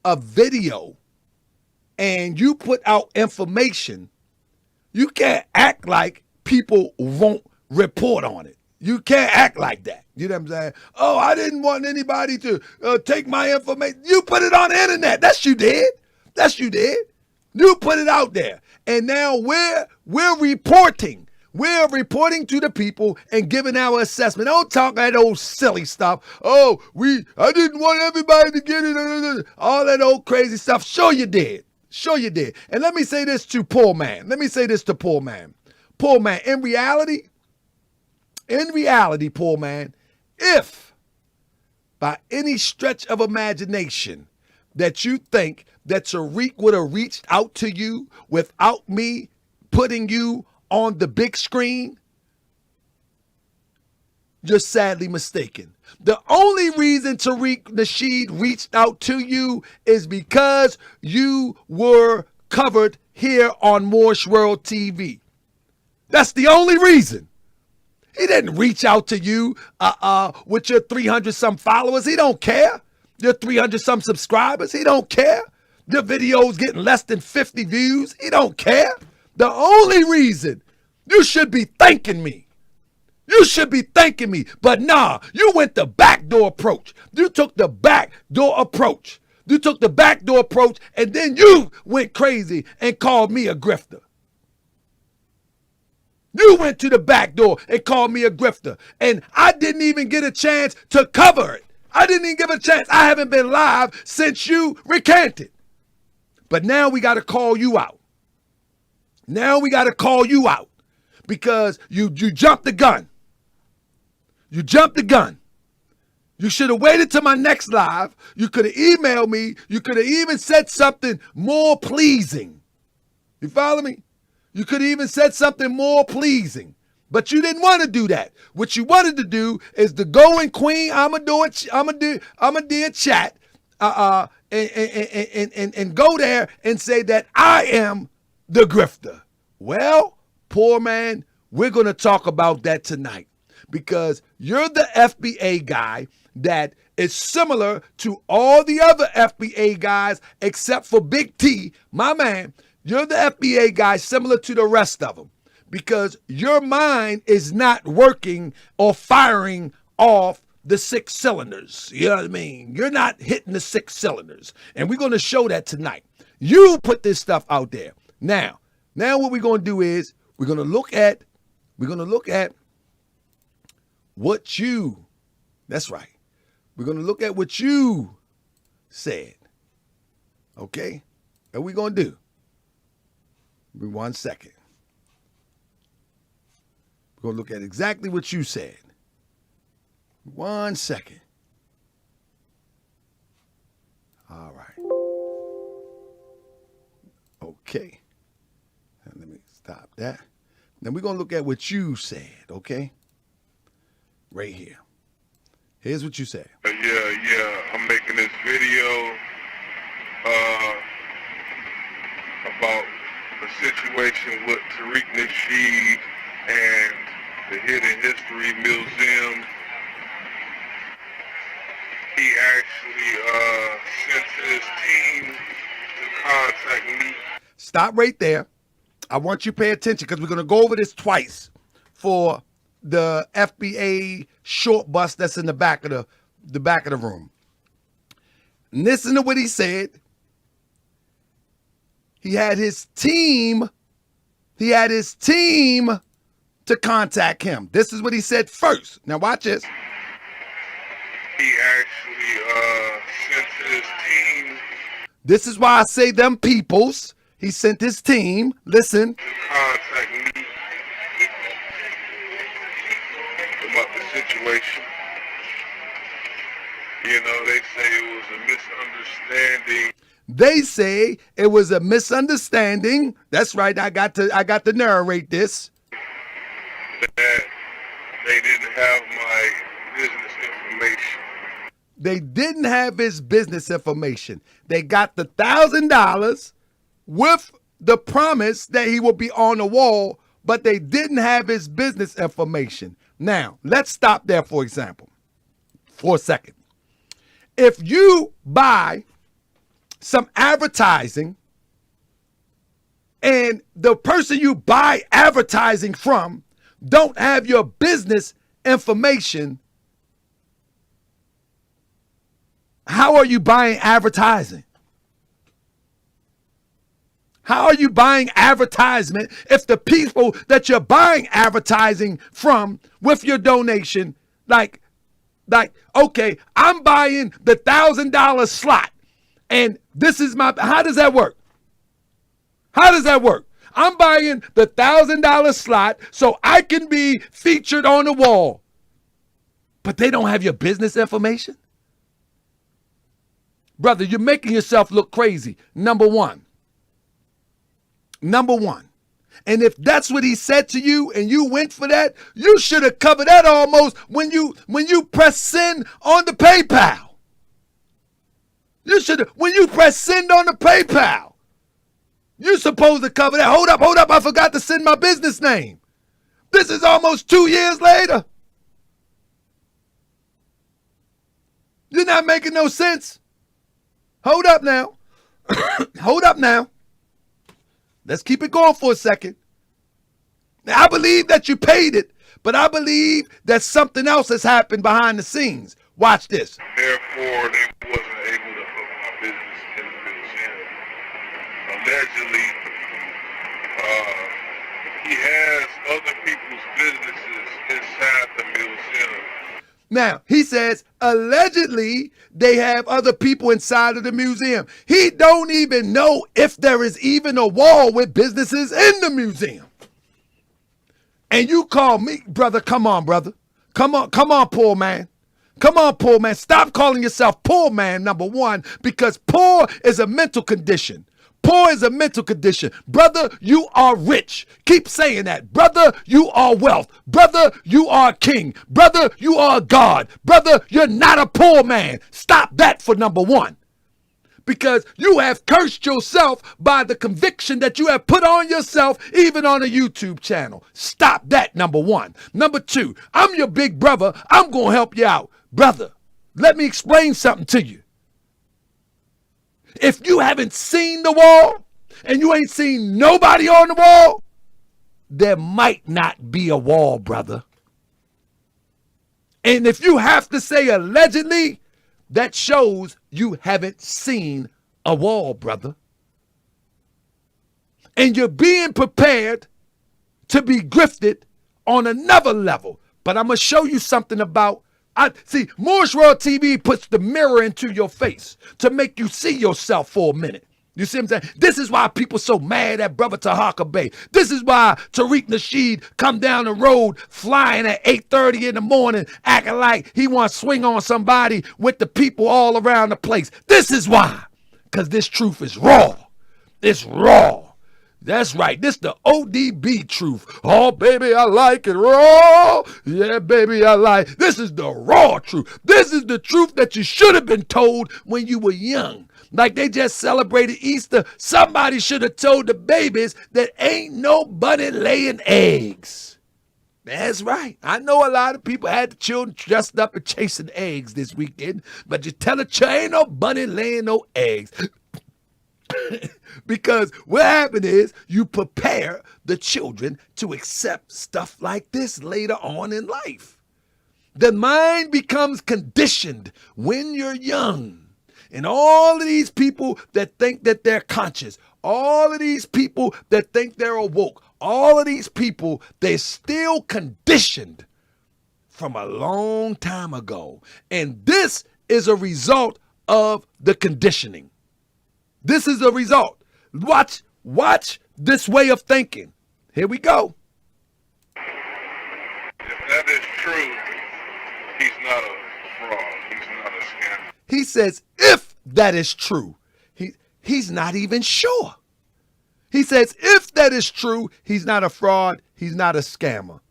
a video and you put out information, you can't act like people won't report on it. You can't act like that. You know what I'm saying? Oh, I didn't want anybody to take my information. You put it on the internet. That's you did. You put it out there. And now we're reporting. We're reporting to the people and giving our assessment. Don't talk that old silly stuff. Oh, I didn't want everybody to get it. All that old crazy stuff. Sure you did. And let me say this to poor man. Poor man, in reality, poor man, if by any stretch of imagination that you think that Tariq would have reached out to you without me putting you on the big screen, you're sadly mistaken. The only reason Tariq Nasheed reached out to you is because you were covered here on Morsh World TV. That's the only reason. He didn't reach out to you with your 300-some followers. He don't care. Your 300-some subscribers. He don't care. Your videos getting less than 50 views. He don't care. The only reason, you should be thanking me. But nah, you went the backdoor approach. You took the backdoor approach. And then you went crazy and called me a grifter. You went to the back door and called me a grifter. And I didn't even get a chance to cover it. I didn't even give a chance. I haven't been live since you recanted. But now we got to call you out. Because you jumped the gun. You should have waited till my next live. You could have emailed me. You could have even said something more pleasing. You follow me? You could have even said something more pleasing. But you didn't want to do that. What you wanted to do is to go and Queen, I'ma do a chat, and go there and say that I am the grifter. Well, poor man, we're going to talk about that tonight because you're the FBA guy that is similar to all the other FBA guys except for Big T. My man, you're the FBA guy similar to the rest of them because your mind is not working or firing off the 6 cylinders. You know what I mean? You're not hitting the 6 cylinders. And we're going to show that tonight. You put this stuff out there. Now what we're going to do is we're going to look at what you, that's right. We're going to look at what you said. Okay? What we going to do? Give me 1 second. We're going to look at exactly what you said. 1 second. All right. Okay. Now let me stop that. Then we're going to look at what you said, okay? Right here. Here's what you said. Yeah, I'm making this video about the situation with Tariq Nasheed and the Hidden History Museum. He actually sent his team to contact me. Stop right there. I want you to pay attention because we're going to go over this twice for the FBA short bus that's in the back of the room. Listen to what he said. He had his team to contact him. This is what he said first. Now watch this. He actually sent his team. This is why I say them peoples. He sent his team. Listen. To contact me about the situation. You know, they say it was a misunderstanding. They say it was a misunderstanding. That's right. I got to narrate this. That they didn't have my business information. They didn't have his business information. They got the $1,000 with the promise that he would be on the wall, but they didn't have his business information. Now, let's stop there for a second. If you buy some advertising and the person you buy advertising from don't have your business information, how are you buying advertising? How are you buying advertisement if the people that you're buying advertising from with your donation, like, okay, I'm buying the $1,000 slot and this is how does that work? How does that work? I'm buying the $1,000 slot so I can be featured on the wall, but they don't have your business information? Brother, you're making yourself look crazy. Number one. And if that's what he said to you and you went for that, you should have covered that almost when you press send on the PayPal. You should have, when you press send on the PayPal, you're supposed to cover that. Hold up, I forgot to send my business name. This is almost 2 years later. You're not making no sense. Hold up now. Hold up now. Let's keep it going for a second. Now, I believe that you paid it, but I believe that something else has happened behind the scenes. Watch this. Therefore, they wasn't able to put my business in the museum. Allegedly, he has other people's businesses inside the museum. Now, he says, allegedly, they have other people inside of the museum. He don't even know if there is even a wall with businesses in the museum. And you call me, brother, come on, brother. Come on, poor man. Come on, poor man. Stop calling yourself poor man, number one, because poor is a mental condition. Poor is a mental condition. Brother, you are rich. Keep saying that. Brother, you are wealth. Brother, you are king. Brother, you are God. Brother, you're not a poor man. Stop that for number one. because you have cursed yourself by the conviction that you have put on yourself, even on a YouTube channel. Stop that, number one. Number two, I'm your big brother. I'm going to help you out. Brother, let me explain something to you. If you haven't seen the wall and you ain't seen nobody on the wall, there might not be a wall, brother. And if you have to say allegedly, that shows you haven't seen a wall, brother. And you're being prepared to be grifted on another level. But I'm going to show you something about, see, Moorish World TV puts the mirror into your face to make you see yourself for a minute. You see what I'm saying? This is why people so mad at Brother Tahaka Bay. This is why Tariq Nasheed come down the road flying at 8:30 in the morning, acting like he wants to swing on somebody with the people all around the place. This is why. Because this truth is raw. It's raw. That's right. This the ODB truth. Oh, baby, I like it raw. Yeah, baby, I like it. This is the raw truth. This is the truth that you should have been told when you were young. Like they just celebrated Easter. Somebody should have told the babies that ain't no bunny laying eggs. That's right. I know a lot of people had the children dressed up and chasing eggs this weekend, but you tell a child ain't no bunny laying no eggs. Because what happened is you prepare the children to accept stuff like this later on in life. The mind becomes conditioned when you're young. And all of these people that think that they're conscious, all of these people that think they're awoke, all of these people, they're still conditioned from a long time ago. And this is a result of the conditioning. This is a result. Watch this way of thinking. Here we go. If that is true, he's not a fraud. He's not a scammer. He says, if that is true, he's not even sure. He says, if that is true, he's not a fraud. He's not a scammer.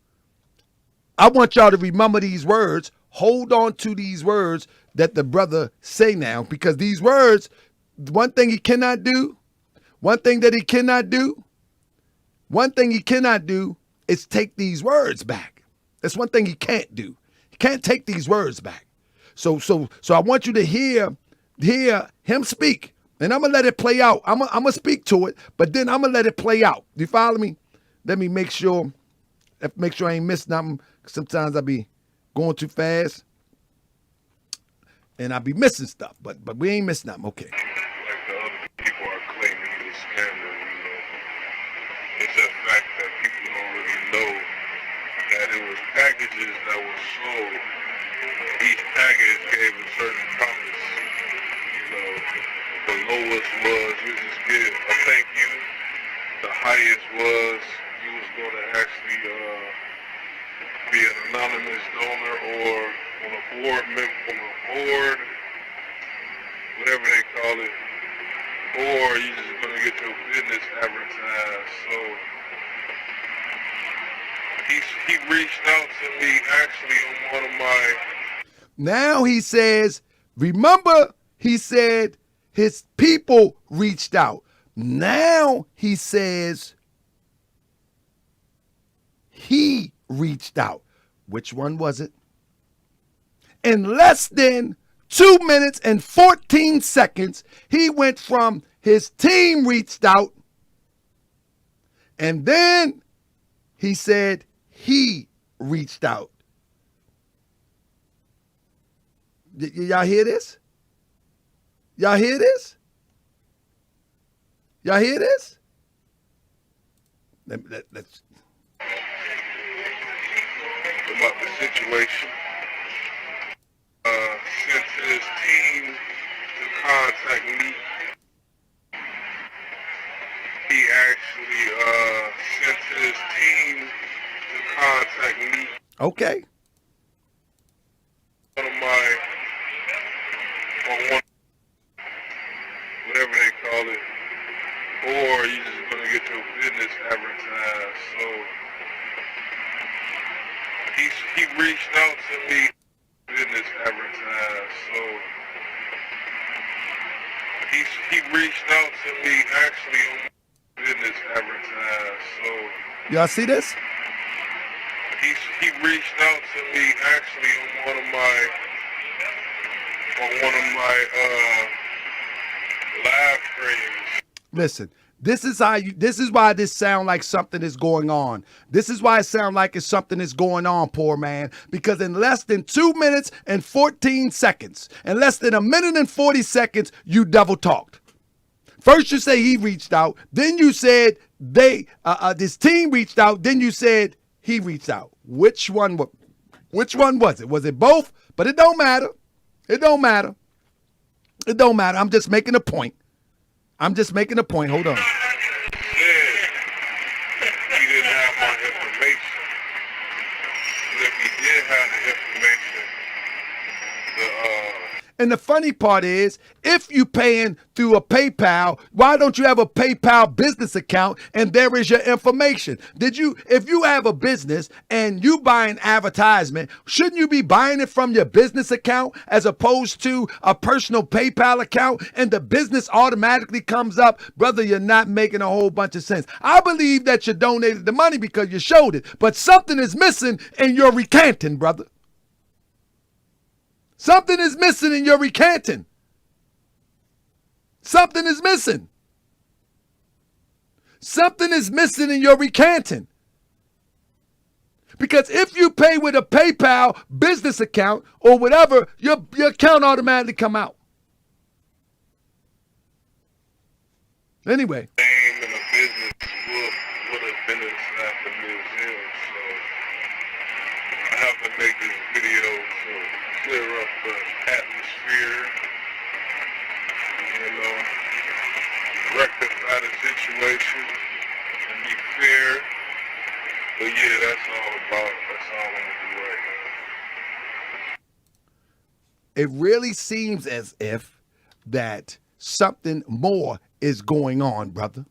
I want y'all to remember these words. Hold on to these words that the brother say now, because these words, one thing he cannot do, one thing that he cannot do, one thing he cannot do is take these words back. That's one thing he can't do. He can't take these words back. So I want you to hear him speak, and I'm gonna let it play out. I'm gonna speak to it, but then I'm gonna let it play out. You follow me? Let me make sure I ain't missed nothing. Sometimes I be going too fast, and I be missing stuff, but we ain't missing nothing. Okay. Like the other people are claiming he's a scammer, it's a fact that people don't really know that it was packages that were sold. Each package gave a certain promise. The lowest was you just get a thank you. The highest was you was going to actually be an anonymous donor or on a board, whatever they call it, or you just going to get your business advertised. So he reached out to me actually on one of my. Now he says, remember, he said his people reached out. Now he says he reached out. Which one was it? In less than 2 minutes and 14 seconds, he went from his team reached out, and then he said he reached out. Y'all hear this? Y'all hear this? Y'all hear this? Let's. About the situation. Sent his team to contact me. He actually sent his team to contact me. Okay. One of my, whatever they call it, or you just gonna get your business advertised. So he reached out to me, business advertised. So he reached out to me actually on my business advertise. So Y'all see this? he reached out to me actually on one of my live streams. Listen, this is why this sound like something is going on. This is why it sound like it's something is going on, poor man. Because in less than 2 minutes and 14 seconds, in less than 1 minute and 40 seconds, you double talked. First you say he reached out, then you said this team reached out, then you said he reached out. Which one was it? Was it both? But it don't matter. It don't matter. It don't matter. I'm just making a point. Hold on. He didn't have my information. But if he did have the information, And the funny part is, if you paying through a PayPal, why don't you have a PayPal business account and there is your information? If you have a business and you buy an advertisement, shouldn't you be buying it from your business account as opposed to a personal PayPal account and the business automatically comes up? Brother, you're not making a whole bunch of sense. I believe that you donated the money because you showed it, but something is missing in your recanting, brother. Something is missing in your recanting. Something is missing. Something is missing in your recanting. Because if you pay with a PayPal business account or whatever, your account automatically come out. Anyway. name in the business would have been inside the museum, so I have to make this video to clear up the atmosphere, rectify the situation and be fair. But yeah, that's all I'm gonna do right now. It really seems as if that something more is going on, brother.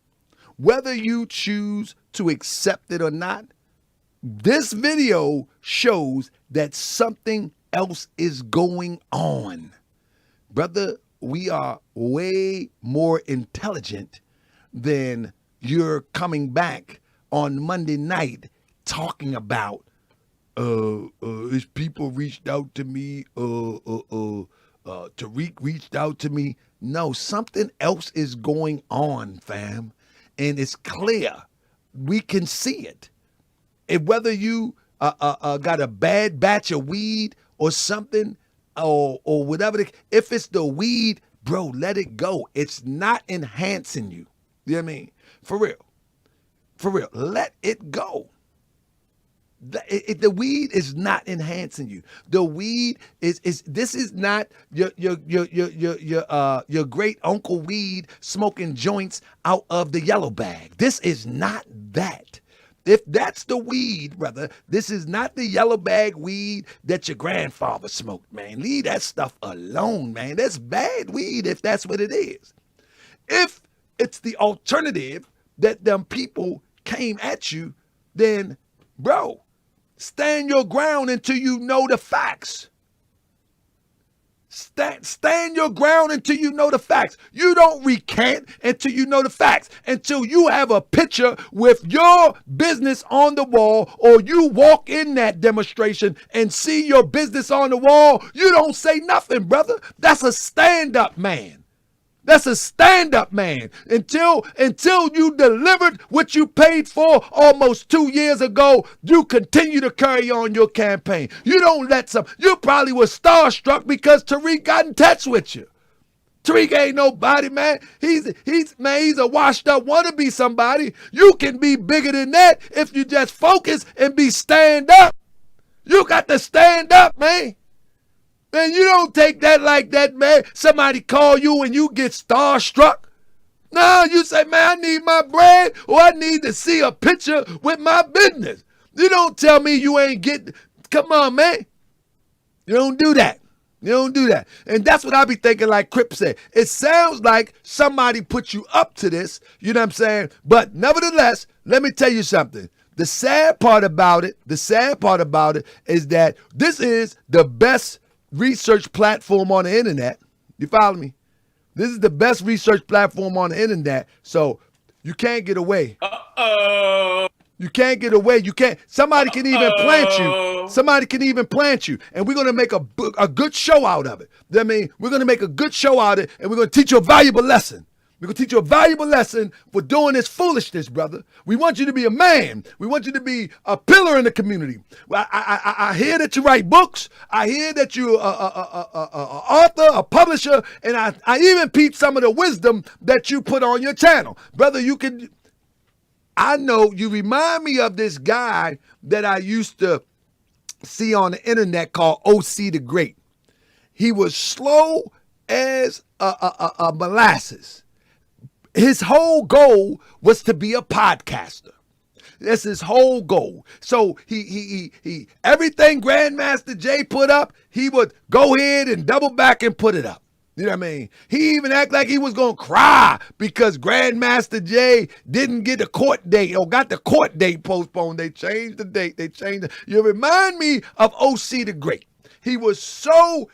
Whether you choose to accept it or not, this video shows that something else is going on. Brother, we are way more intelligent than you're coming back on Monday night talking about his people reached out to me, Tariq reached out to me. No, something else is going on, fam. And it's clear. We can see it. Whether you got a bad batch of weed or something, or whatever, if it's the weed, bro, let it go. It's not enhancing you. You know what I mean? For real. For real. Let it go. The weed is not enhancing you. The weed is this is not your great uncle weed smoking joints out of the yellow bag. This is not that. If that's the weed, brother, this is not the yellow bag weed that your grandfather smoked, man. Leave that stuff alone, man. That's bad weed if that's what it is. If it's the alternative that them people came at you, then, bro, stand your ground until you know the facts. Stand your ground until you know the facts. You don't recant until you know the facts. Until you have a picture with your business on the wall, or you walk in that demonstration and see your business on the wall, you don't say nothing, brother. That's a stand-up man. That's a stand-up man. Until you delivered what you paid for almost 2 years ago, you continue to carry on your campaign. You don't let you probably were starstruck because Tariq got in touch with you. Tariq ain't nobody, man. He's a washed up wannabe somebody. You can be bigger than that if you just focus and be stand up. You got to stand up, man. Man, you don't take that like that, man. Somebody call you and you get starstruck. No, you say, man, I need my bread, or I need to see a picture with my business. You don't tell me you ain't getting, come on, man. You don't do that. You don't do that. And that's what I be thinking, like Crip said. It sounds like somebody put you up to this, you know what I'm saying? But nevertheless, let me tell you something. The sad part about it is that this is the best research platform on the internet. You follow me? This is the best research platform on the internet, so you can't get away. You can't get away. You can't. Somebody can even plant you. Somebody can even plant you. And we're going to make a good show out of it. I mean, we're going to make a good show out of it, and we're going to teach you a valuable lesson. We're going to teach you a valuable lesson for doing this foolishness, brother. We want you to be a man. We want you to be a pillar in the community. I hear that you write books. I hear that you're an author, a publisher, and I even peep some of the wisdom that you put on your channel. Brother, I know you remind me of this guy that I used to see on the internet called OC the Great. He was slow as a molasses. His whole goal was to be a podcaster. That's his whole goal. So he everything Grandmaster Jay put up, he would go ahead and double back and put it up. You know what I mean? He even act like he was going to cry because Grandmaster Jay didn't get a court date or got the court date postponed. They changed the date. They changed it. You remind me of OC the Great. He was so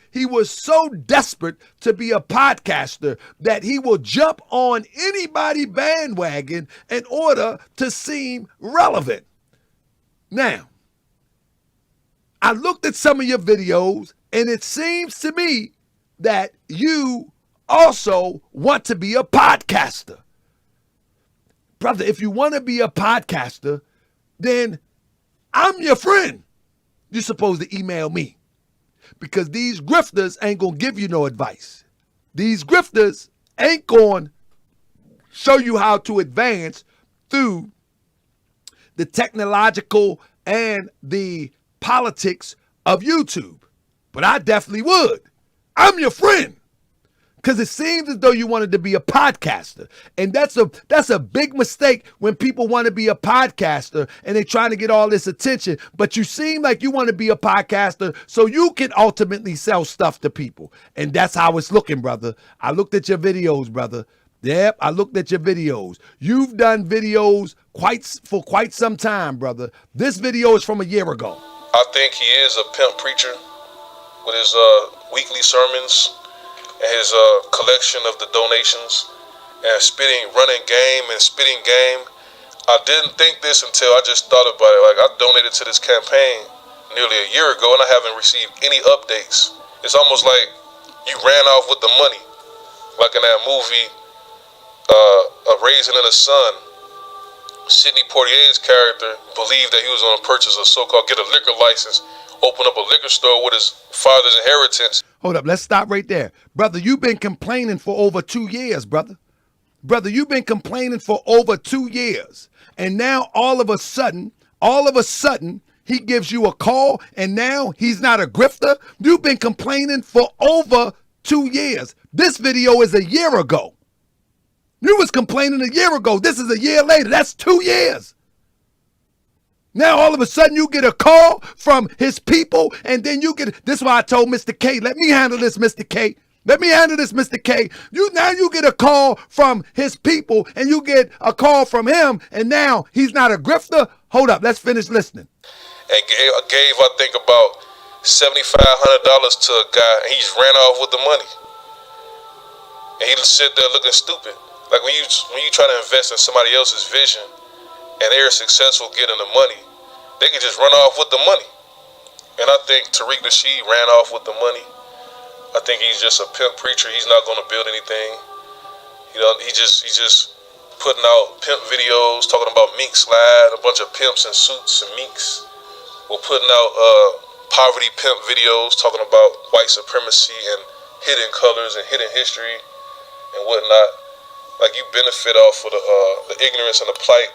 desperate to be a podcaster that he will jump on anybody bandwagon in order to seem relevant. Now, I looked at some of your videos, and it seems to me that you also want to be a podcaster. Brother, if you want to be a podcaster, then I'm your friend. You're supposed to email me. Because these grifters ain't going to give you no advice. These grifters ain't going to show you how to advance through the technological and the politics of YouTube. But I definitely would. I'm your friend. Because it seems as though you wanted to be a podcaster. And that's a big mistake when people want to be a podcaster and they're trying to get all this attention. But you seem like you want to be a podcaster so you can ultimately sell stuff to people. And that's how it's looking, brother. I looked at your videos, brother. Yep, I looked at your videos. You've done videos for quite some time, brother. This video is from a year ago. I think he is a pimp preacher with his weekly sermons and his collection of the donations and running game and spitting game. I didn't think this until I just thought about it. Like, I donated to this campaign nearly a year ago and I haven't received any updates. It's almost like you ran off with the money. Like in that movie, A Raisin in the Sun, Sidney Poitier's character believed that he was going to purchase get a liquor license, open up a liquor store with his father's inheritance. Hold up, let's stop right there. Brother, you've been complaining for over 2 years, brother. Brother, you've been complaining for over 2 years. And now all of a sudden, he gives you a call and now he's not a grifter. You've been complaining for over 2 years. This video is a year ago. You was complaining a year ago. This is a year later. That's 2 years. Now, all of a sudden, you get a call from his people, and then this is why I told Mr. K, let me handle this, Mr. K. Let me handle this, Mr. K. Now you get a call from his people, and you get a call from him, and now he's not a grifter? Hold up, let's finish listening. And gave I think, about $7,500 to a guy, and he just ran off with the money. And he just sit there looking stupid. Like when you try to invest in somebody else's vision, and they're successful getting the money, they can just run off with the money. And I think Tariq Nasheed ran off with the money. I think he's just a pimp preacher. He's not going to build anything. You know, he's just putting out pimp videos, talking about mink slide, a bunch of pimps in suits and minks. We're putting out poverty pimp videos, talking about white supremacy and hidden colors and hidden history and whatnot. Like, you benefit off of the ignorance and the plight.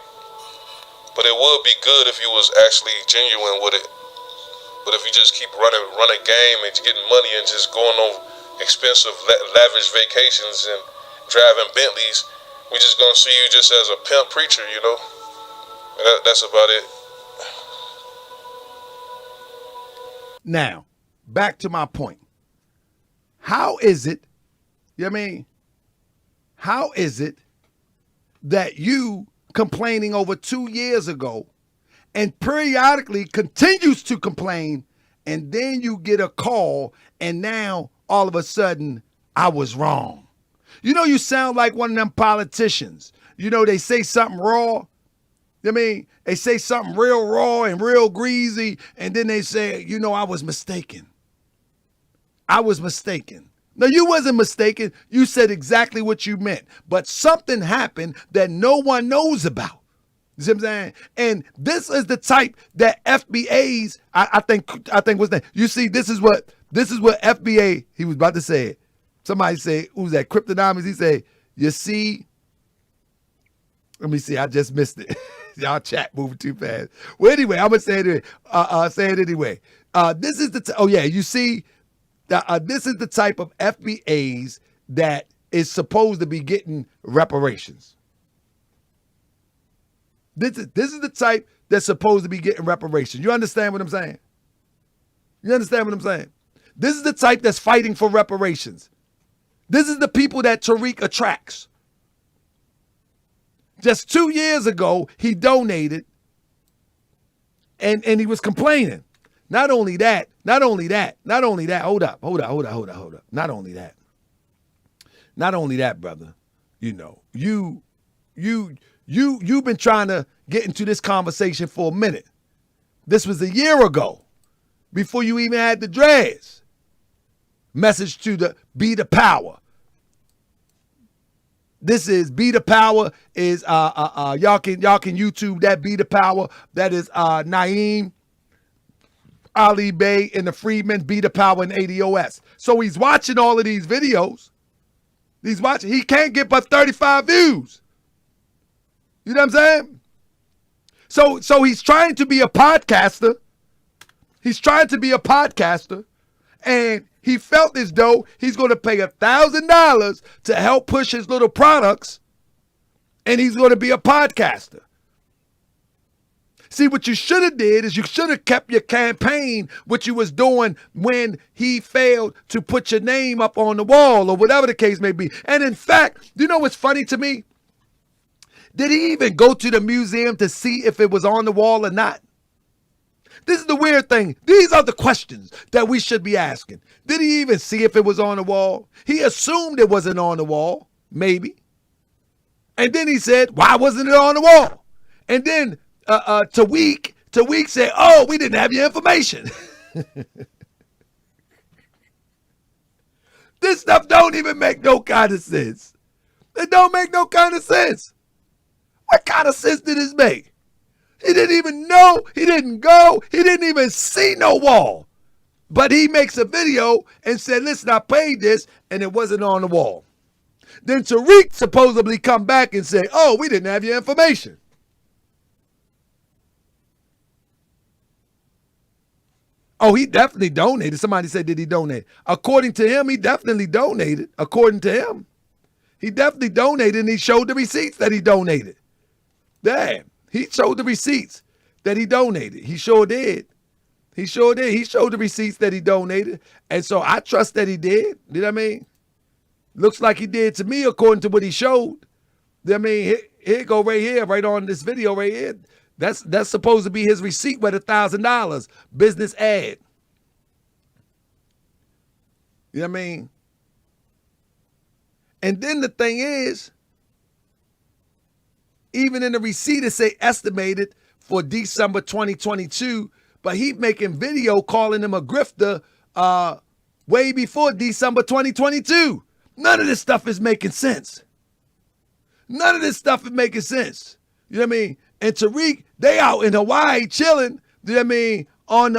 But it would be good if you was actually genuine with it. But if you just keep running game and getting money and just going on expensive, lavish vacations and driving Bentleys, we're just gonna see you just as a pimp preacher, you know. And that's about it. Now, back to my point. How is it, how is it that you complaining over 2 years ago and periodically continues to complain, and then you get a call and now all of a sudden I was wrong? You know, you sound like one of them politicians. You know, they say something raw. I mean, they say something real raw and real greasy, and then they say, you know, I was mistaken. I was mistaken. No, you wasn't mistaken. You said exactly what you meant. But something happened that no one knows about. You see what I'm saying? And this is the type that FBAs, I think what's that? You see, this is what FBA, he was about to say it. Somebody say, who's that? Cryptonomics, he say, you see, let me see, I just missed it. Y'all chat moving too fast. Well, anyway, I'm gonna say it anyway. Say it anyway. This is you see, this is the type of FBAs that is supposed to be getting reparations. This is the type that's supposed to be getting reparations. You understand what I'm saying? You understand what I'm saying? This is the type that's fighting for reparations. This is the people that Tariq attracts. Just 2 years ago, he donated and he was complaining. Not only that, hold up. Not only that, brother. You know, you've been trying to get into this conversation for a minute. This was a year ago, before you even had the dreads. Message to the Be the Power. This is Be the Power is y'all can YouTube that Be the Power. That is Naeem, Ali Bey, and the Freedmen, Be the Power and ADOS. So he's watching all of these videos. He can't get but 35 views. You know what I'm saying? So he's trying to be a podcaster. And he felt as though he's going to pay $1,000 to help push his little products, and he's going to be a podcaster. See, what you should have did is you should have kept your campaign, what you was doing when he failed to put your name up on the wall or whatever the case may be. And in fact, you know what's funny to me? Did he even go to the museum to see if it was on the wall or not? This is the weird thing. These are the questions that we should be asking. Did he even see if it was on the wall? He assumed it wasn't on the wall, maybe. And then he said, why wasn't it on the wall? And then Tariq said, oh, we didn't have your information. This stuff don't even make no kind of sense. It don't make no kind of sense. What kind of sense did this make? He didn't even know. He didn't go. He didn't even see no wall. But he makes a video and said, listen, I paid this, and it wasn't on the wall. Then Tariq supposedly come back and say, oh, we didn't have your information. Oh, he definitely donated. Somebody said, did he donate? According to him, he definitely donated. According to him, he definitely donated, and he showed the receipts that he donated. Damn. He showed the receipts that he donated. He sure did. He showed the receipts that he donated. And so I trust that he did. You know what I mean? Looks like he did to me according to what he showed. You know what I mean? Here go right here, right on this video right here. That's supposed to be his receipt with $1,000. Business ad. You know what I mean? And then the thing is, even in the receipt, it say estimated for December 2022, but he making video calling him a grifter way before December 2022. None of this stuff is making sense. None of this stuff is making sense. You know what I mean? And Tariq, they out in Hawaii chilling. You know what I mean? On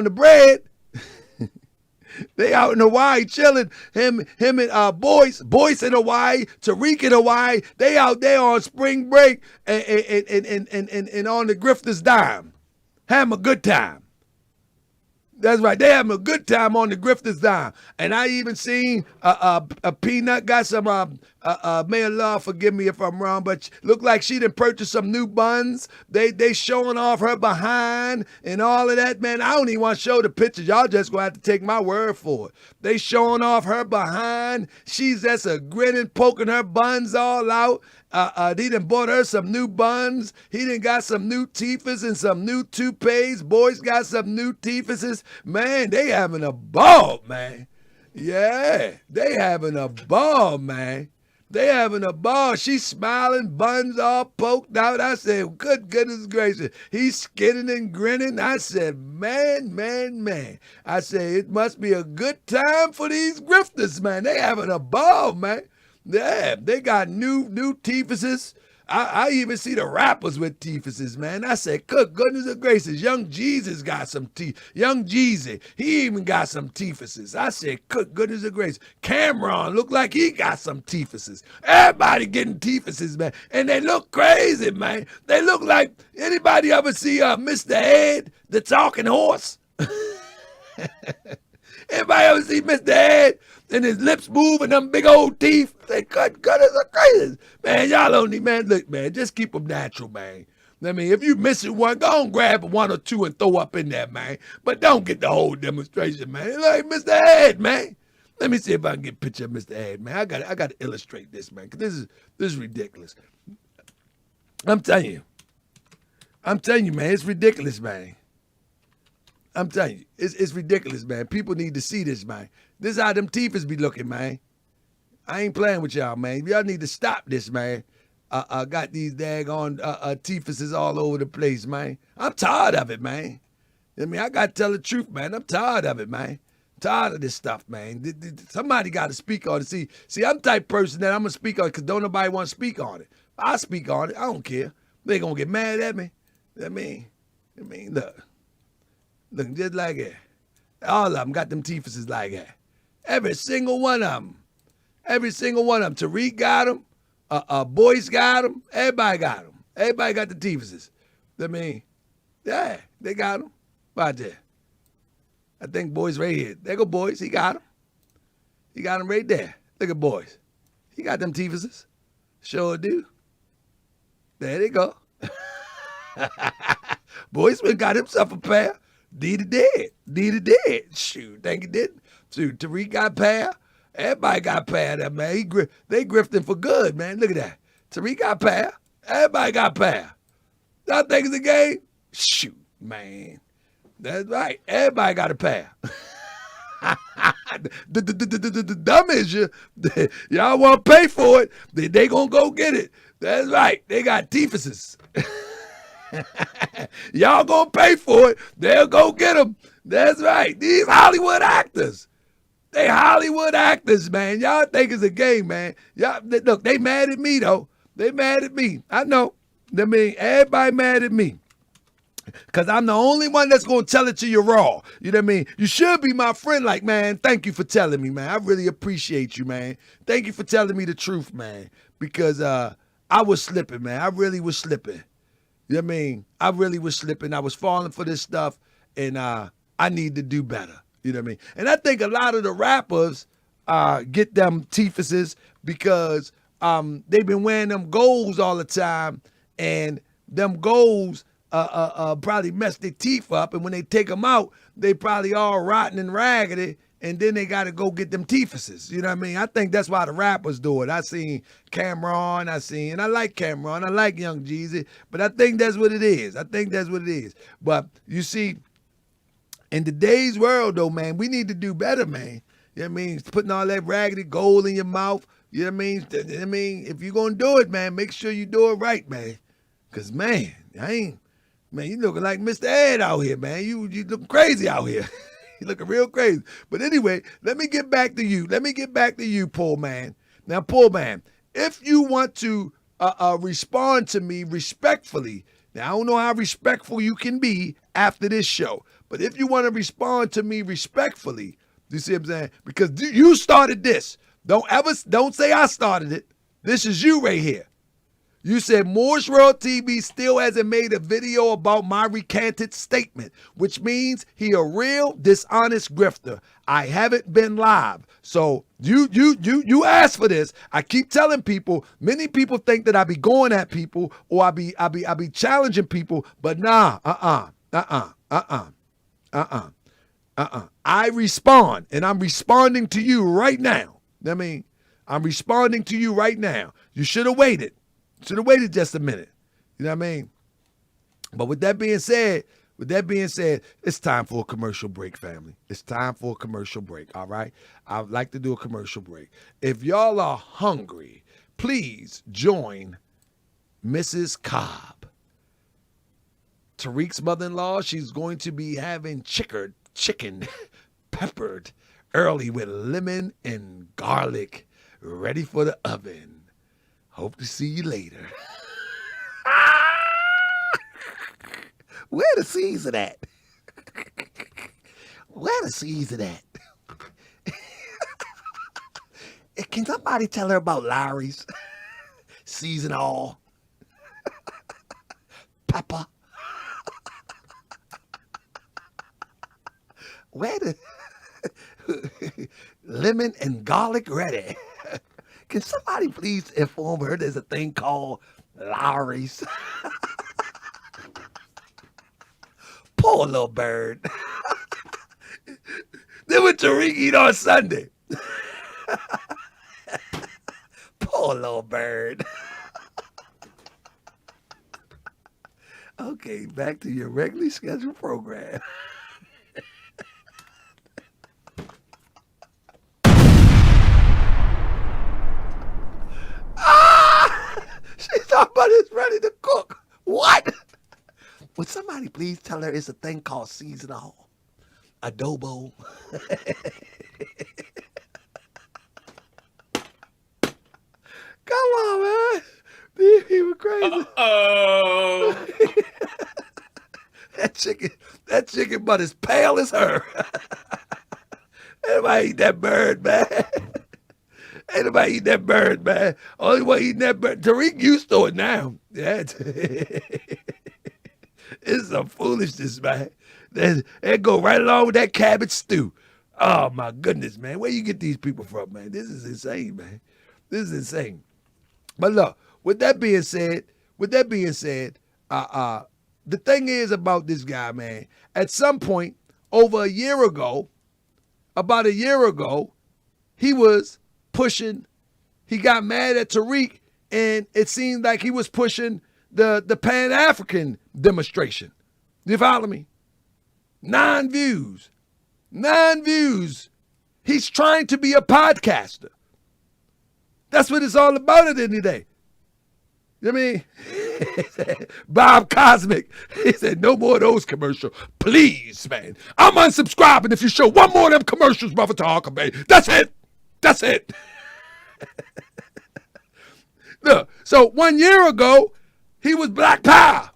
the bread. They out in Hawaii chilling. Him and Boyce in Hawaii, Tariq in Hawaii. They out there on spring break and on the grifter's dime. Having a good time. That's right. They having a good time on the grifter's dime. And I even seen a Peanut got some, may Allah forgive me if I'm wrong, but look like she done purchased some new buns. They showing off her behind and all of that, man. I don't even want to show the pictures. Y'all just gonna have to take my word for it. They showing off her behind. She's just a grinning, poking her buns all out. He done bought her some new buns. He done got some new teethers and some new toupees. Boys got some new teethers. Man, they having a ball, man. Yeah, they having a ball, man. They having a ball. She's smiling, buns all poked out. I said, good goodness gracious. He's skidding and grinning. I said, man. I said, it must be a good time for these grifters, man. They having a ball, man. Yeah, they got new teefuses. I even see the rappers with teefuses, man. I said, good goodness gracious, Young Jeezy's got some Young Jeezy, he even got some teefuses. I said, good goodness gracious. Cameron look like he got some teefuses. Everybody getting teefuses, man. And they look crazy, man. They look like, anybody ever see Mr. Ed, the talking horse? Anybody ever see Mr. Ed and his lips move and them big old teeth? They cut as a crazy. Man, y'all don't need, man, look, man, just keep them natural, man. I mean, if you missing one, go and grab one or two and throw up in there, man. But don't get the whole demonstration, man. Like Mr. Ed, man. Let me see if I can get a picture of Mr. Ed, man. I got to illustrate this, man, because this is ridiculous. I'm telling you, man, it's ridiculous, man. I'm telling you, it's ridiculous, man. People need to see this, man. This is how them teethers be looking, man. I ain't playing with y'all, man. Y'all need to stop this, man. I got these daggone teethuses all over the place, man. I'm tired of it, man. I mean, I got to tell the truth, man. I'm tired of it, man. Tired of this stuff, man. Somebody got to speak on it. See, I'm the type of person that I'm going to speak on it because don't nobody want to speak on it. I speak on it. I don't care. They going to get mad at me. I mean, look. Looking just like that. All of them got them teethuses like that. Every single one of them. Every single one of them. Tariq got them. Boyce got them. Everybody got them. Everybody got the teethuses. I mean, yeah, they got them. Right there. I think Boyce right here. There go Boyce. He got them. He got them right there. Look at Boyce. He got them teethuses. Sure do. There they go. Boyce got himself a pair. Dita did. Shoot, think he didn't. Shoot, Tariq got a pair. Everybody got a pair of that, man. They grifting for good, man. Look at that. Tariq got a pair. Everybody got a pair. Y'all think it's a game? Shoot, man. That's right. Everybody got a pair. The dumb is y'all want to pay for it. They gonna go get it. That's right. They got teethuses. Y'all gonna pay for it. They'll go get them. That's right. These Hollywood actors. They Hollywood actors, man. Y'all think it's a game, man. Y'all look, they mad at me though. They mad at me. I know. I mean, everybody mad at me. Because I'm the only one that's going to tell it to you raw. You know what I mean? You should be my friend. Like, man, thank you for telling me, man. I really appreciate you, man. Thank you for telling me the truth, man. Because I was slipping, man. I really was slipping. You know what I mean? I really was slipping. I was falling for this stuff, and I need to do better. You know what I mean? And I think a lot of the rappers get them teethuses because they've been wearing them golds all the time, and them golds probably mess their teeth up, and when they take them out, they probably all rotten and raggedy, and then they got to go get them teethuses. You know what I mean? I think that's why the rappers do it. I seen Cameron, and I like Cameron, I like Young Jeezy, but I think that's what it is. But you see, in today's world, though, man, we need to do better, man. You know what I mean? Putting all that raggedy gold in your mouth, you know what I mean? If you're going to do it, man, make sure you do it right, man. Because, man, you looking like Mr. Ed out here, man. You looking crazy out here. You looking real crazy. But anyway, let me get back to you. Poor man. Now, poor man, if you want to respond to me respectfully, now I don't know how respectful you can be after this show, but if you want to respond to me respectfully, you see what I'm saying? Because you started this. Don't say I started it. This is you right here. You said Moore's World TV still hasn't made a video about my recanted statement, which means he a real dishonest grifter. I haven't been live. So you asked for this. I keep telling people, many people think that I be going at people or I be challenging people, but nah, I respond, and I'm responding to you right now. I mean, I'm responding to you right now. You should have waited. Should have waited just a minute. You know what I mean? But with that being said, With that being said, it's time for a commercial break, family. It's time for a commercial break, all right? I'd like to do a commercial break. If y'all are hungry, please join Mrs. Cobb. Tariq's mother-in-law, she's going to be having chicken peppered early with lemon and garlic ready for the oven. Hope to see you later. Where the season at? Where the season at? Can somebody tell her about Lowry's? Season all. Pepper. Where the lemon and garlic ready? Can somebody please inform her there's a thing called Lowry's? Poor little bird. Then what Tariq eat on Sunday? Poor little bird. Okay, back to your regularly scheduled program. She's talking about it's ready to cook. What? Would somebody please tell her it's a thing called seasonal adobo? Come on, man. These people crazy. Oh. That chicken butt is pale as her. Anybody eat that bird, man? Ain't nobody eating that bird, man. Only one eating that bird. Tariq used to it now. Yeah. It's some foolishness, man. That go right along with that cabbage stew. Oh, my goodness, man. Where you get these people from, man? This is insane, man. This is insane. But look, with that being said, the thing is about this guy, man, at some point, about a year ago, he was pushing, he got mad at Tariq, and it seemed like he was pushing the Pan-African demonstration. You follow me? 9 views. He's trying to be a podcaster. That's what it's all about at the end of the day. You know what I mean? Bob Cosmic, he said, no more of those commercials. Please, man. I'm unsubscribing if you show one more of them commercials, brother Talker, man. That's it. Look, so 1 year ago, he was Black Power.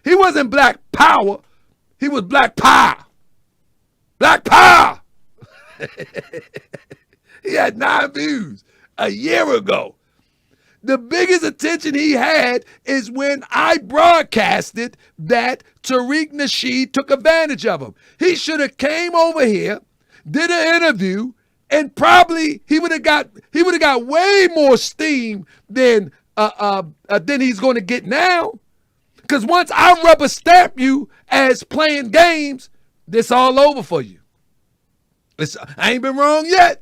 He wasn't Black Power. He was Black Power. Black Power. He had 9 views a year ago. The biggest attention he had is when I broadcasted that Tariq Nasheed took advantage of him. He should have came over here, did an interview, and probably he would have got way more steam than he's going to get now. Because once I rubber stamp you as playing games, this all over for you. I ain't been wrong yet.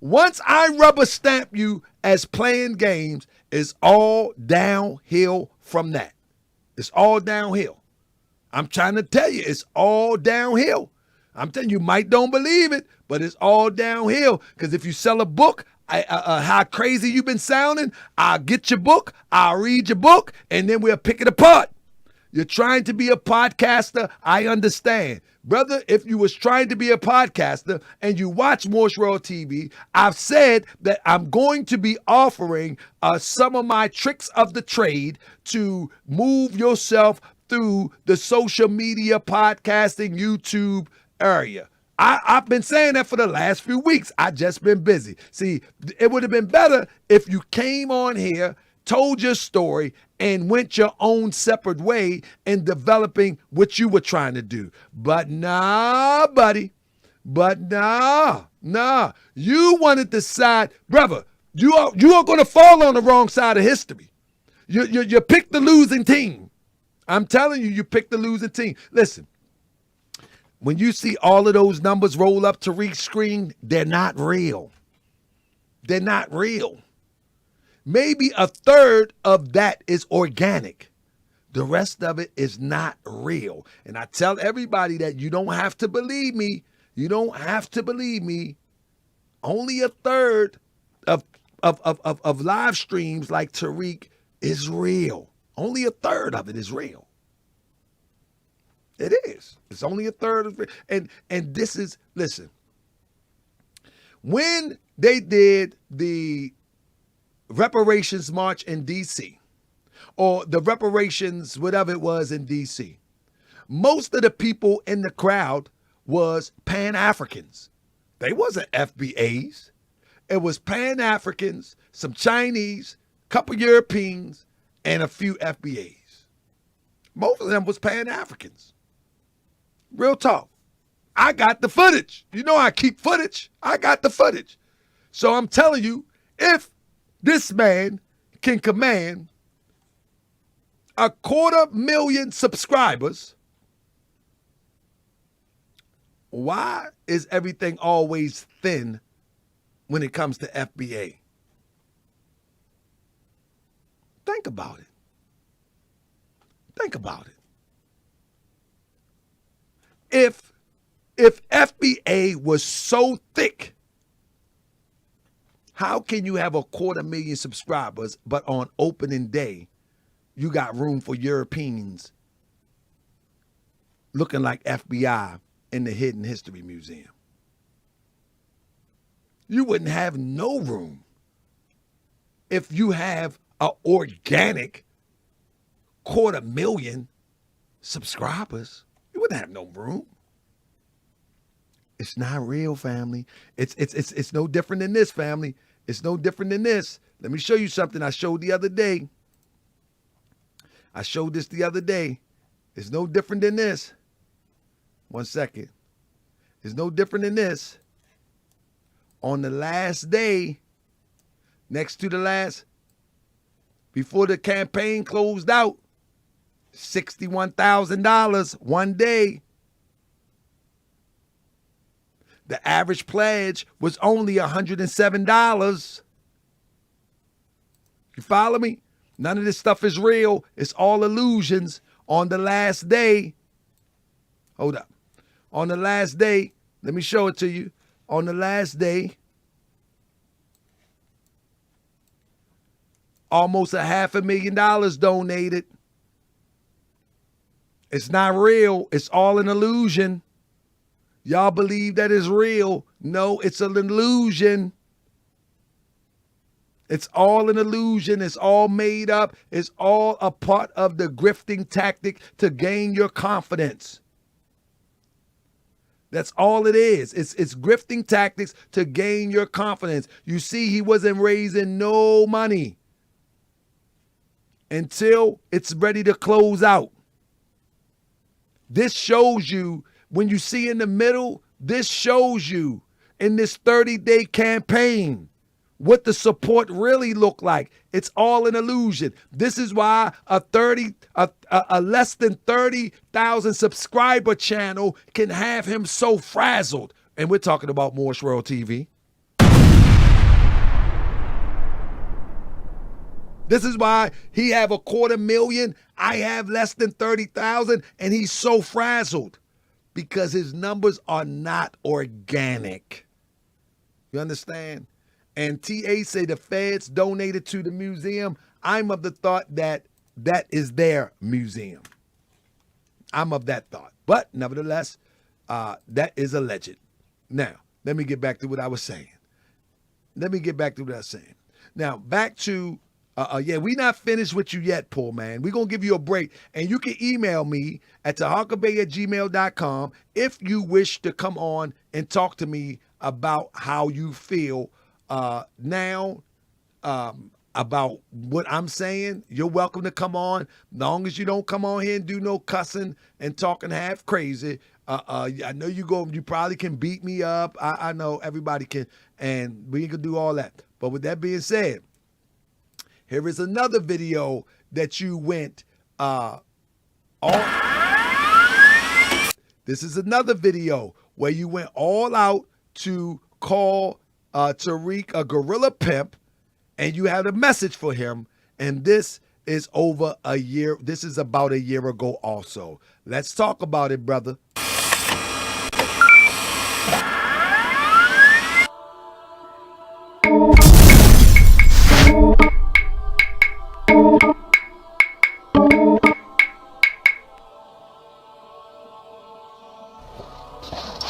Once I rubber stamp you as playing games, it's all downhill from that. It's all downhill. I'm trying to tell you, it's all downhill. I'm telling you, Mike don't believe it, but it's all downhill. Because if you sell a book, how crazy you been sounding, I'll get your book, I'll read your book, and then we'll pick it apart. You're trying to be a podcaster, I understand. Brother, if you was trying to be a podcaster and you watch Morse World TV, I've said that I'm going to be offering some of my tricks of the trade to move yourself through the social media, podcasting, YouTube area. I've been saying that for the last few weeks. I just been busy. See, it would have been better if you came on here, told your story, and went your own separate way in developing what you were trying to do. But nah, buddy. Nah. You wanted to side, brother. You are going to fall on the wrong side of history. You picked the losing team. I'm telling you, you picked the losing team. Listen, when you see all of those numbers roll up Tariq's screen, they're not real. They're not real. Maybe a third of that is organic. The rest of it is not real. And I tell everybody that you don't have to believe me. You don't have to believe me. Only a third of live streams like Tariq is real. Only a third of it is real. It is. It's only a third of it. And this is, listen, when they did the reparations march in D.C., or the reparations, whatever it was in D.C., most of the people in the crowd was Pan-Africans. They wasn't FBAs. It was Pan-Africans, some Chinese, couple Europeans, and a few FBAs. Most of them was Pan-Africans. Real talk. I got the footage. You know I keep footage. I got the footage. So I'm telling you, if this man can command 250,000 subscribers, why is everything always thin when it comes to FBA? Think about it. Think about it. If FBA was so thick, how can you have 250,000 subscribers, but on opening day, you got room for Europeans looking like FBI in the Hidden History Museum? You wouldn't have no room if you have an organic 250,000 subscribers. You wouldn't have no room. It's not real, family. It's no different than this, family. It's no different than this. Let me show you something I showed the other day. I showed this the other day. It's no different than this. 1 second. It's no different than this. On the last day, next to the last, before the campaign closed out, $61,000 one day. The average pledge was only $107. You follow me? None of this stuff is real. It's all illusions. On the last day, hold up. On the last day, let me show it to you. On the last day, almost $500,000 donated. It's not real. It's all an illusion. Y'all believe that it's real. No, it's an illusion. It's all an illusion. It's all made up. It's all a part of the grifting tactic to gain your confidence. That's all it is. It's grifting tactics to gain your confidence. You see, he wasn't raising no money until it's ready to close out. This shows you, when you see in the middle, this shows you in this 30-day campaign what the support really looked like. It's all an illusion. This is why a less than 30,000 subscriber channel can have him so frazzled. And we're talking about Morse World TV. This is why he have 250,000, I have less than 30,000, and he's so frazzled because his numbers are not organic. You understand? And TA say the feds donated to the museum. I'm of the thought that that is their museum. I'm of that thought. But nevertheless, that is alleged. Now, let me get back to what I was saying. Now, back to, we not finished with you yet, poor man. We're going to give you a break. And you can email me at tahakabay@gmail.com if you wish to come on and talk to me about how you feel now about what I'm saying. You're welcome to come on. Long as you don't come on here and do no cussing and talking half crazy. I know you probably can beat me up. I know everybody can, and we can do all that. But with that being said, here is another video that you went on. This is another video where you went all out to call Tariq a gorilla pimp, and you had a message for him. And this is over a year. This is about a year ago also. Let's talk about it, brother.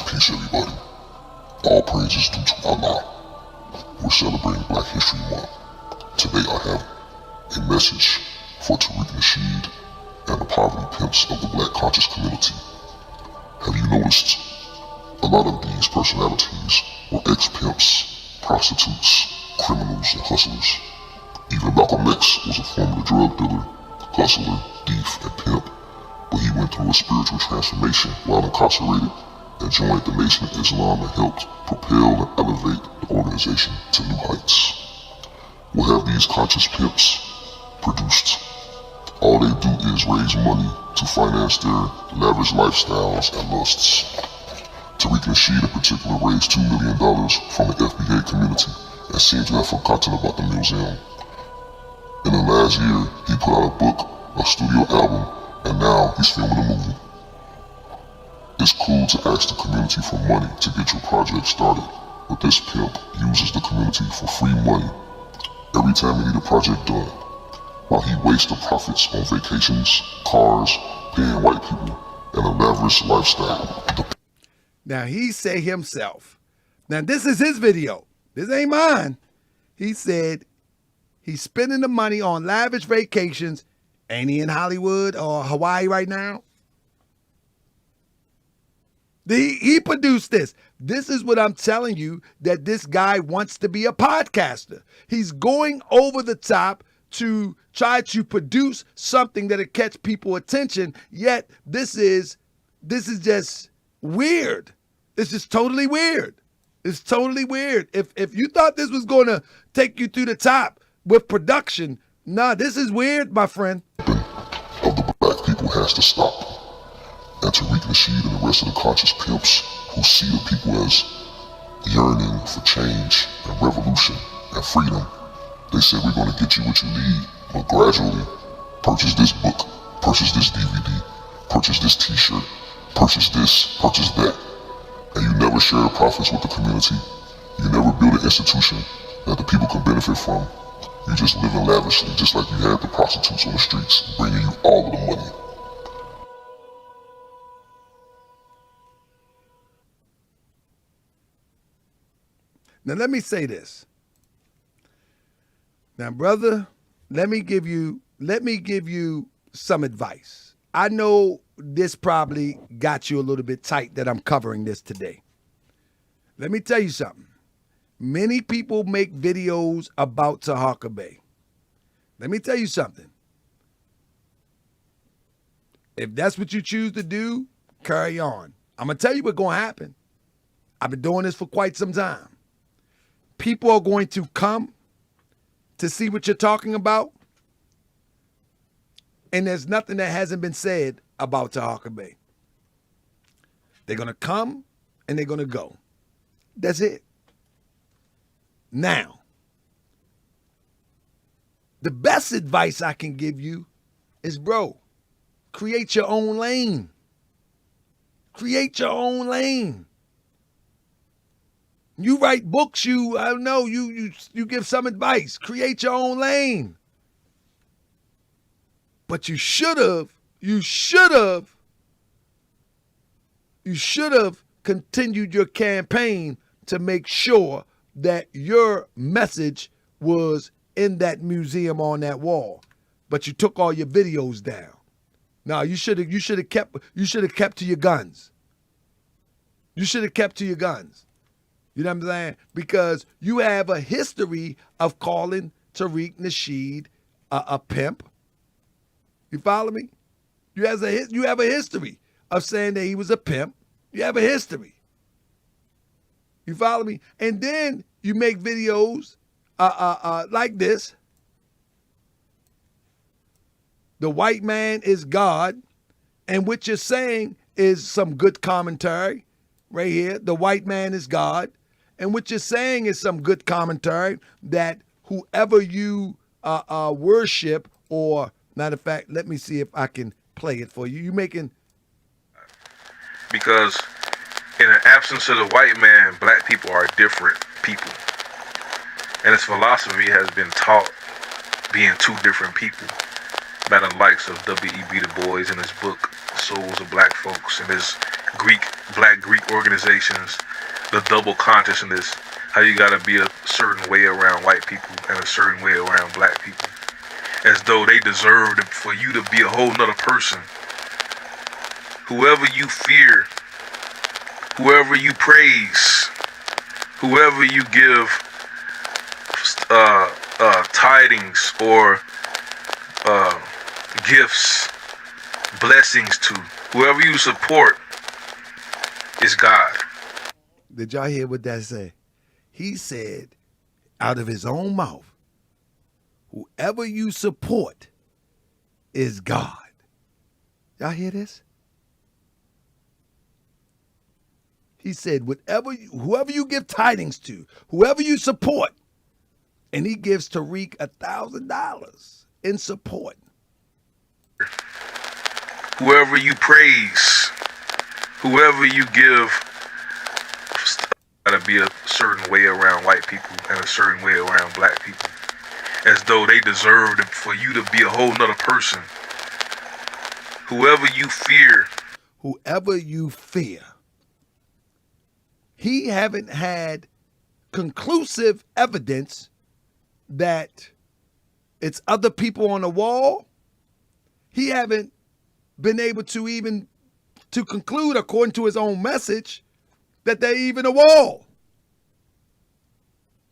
Peace, everybody. All praises due to Allah. We're celebrating Black History Month. Today I have a message for Tariq Nasheed and the poverty pimps of the Black conscious community. Have you noticed a lot of these personalities were ex-pimps, prostitutes, criminals, and hustlers? Even Malcolm X was a former drug dealer, hustler, thief, and pimp, but he went through a spiritual transformation while incarcerated and joined the Nation of Islam and helped propel and elevate the organization to new heights. What have these conscious pimps produced? All they do is raise money to finance their lavish lifestyles and lusts. Tariq Nasheed in particular raised $2 million from the FBA community and seemed to have forgotten about the museum. In the last year, he put out a book, a studio album, and now he's filming a movie. It's cool to ask the community for money to get your project started, but this pimp uses the community for free money every time he need a project done, while he wastes the profits on vacations, cars, paying white people, and a lavish lifestyle. Now he said himself. Now this is his video. This ain't mine. He said he's spending the money on lavish vacations. Ain't he in Hollywood or Hawaii right now? He produced this. This is what I'm telling you, that this guy wants to be a podcaster. He's going over the top to try to produce something that'll catch people's attention, yet this is just weird. It's just totally weird. It's totally weird. If you thought this was going to take you through the top with production, nah, this is weird, my friend. Of the Black people has to stop. And Tariq Nasheed and the rest of the conscious pimps who see the people as yearning for change and revolution and freedom, they say we're going to get you what you need, but gradually purchase this book, purchase this DVD, purchase this t-shirt, purchase this, purchase that. And you never share the profits with the community. You never build an institution that the people can benefit from. You just living lavishly, just like you had the prostitutes on the streets bringing you all of the money. Now let me say this. Now, brother, let me give you some advice. I know this probably got you a little bit tight that I'm covering this today. Let me tell you something. Many people make videos about Tahaka Bay. Let me tell you something. If that's what you choose to do, carry on. I'm going to tell you what's going to happen. I've been doing this for quite some time. People are going to come to see what you're talking about, and there's nothing that hasn't been said about Tahaka Bay. They're going to come and they're going to go. That's it. Now, the best advice I can give you is, bro, create your own lane. Create your own lane. You write books, I don't know, you give some advice. Create your own lane. But you should have continued your campaign to make sure that your message was in that museum on that wall. But you took all your videos down. No, you should have kept to your guns. You should have kept to your guns. You know what I'm saying? Because you have a history of calling Tariq Nasheed a pimp. You follow me? You have a history of saying that he was a pimp. You have a history. You follow me? And then you make videos like this. The white man is God. And what you're saying is some good commentary right here. The white man is God. And what you're saying is some good commentary that whoever you worship Or, matter of fact, let me see if I can play it for you. You making... Because in the absence of the white man, black people are different people. And his philosophy has been taught being two different people by the likes of W.E.B. Du Bois in his book, Souls of Black Folks, and his Black Greek organizations, the double consciousness, how you gotta be a certain way around white people and a certain way around black people. As though they deserve for you to be a whole nother person. Whoever you fear, whoever you praise, whoever you give tidings or gifts, blessings to, whoever you support is God. Did y'all hear what that said? He said out of his own mouth, whoever you support is God. Y'all hear this? He said, whoever you give tidings to, whoever you support, and he gives Tariq $1,000 in support. Whoever you praise, whoever you give, gotta be a certain way around white people and a certain way around black people. As though they deserve for you to be a whole nother person. Whoever you fear. Whoever you fear. He haven't had conclusive evidence that it's other people on the wall. He haven't been able to even to conclude, according to his own message, that they're even a wall.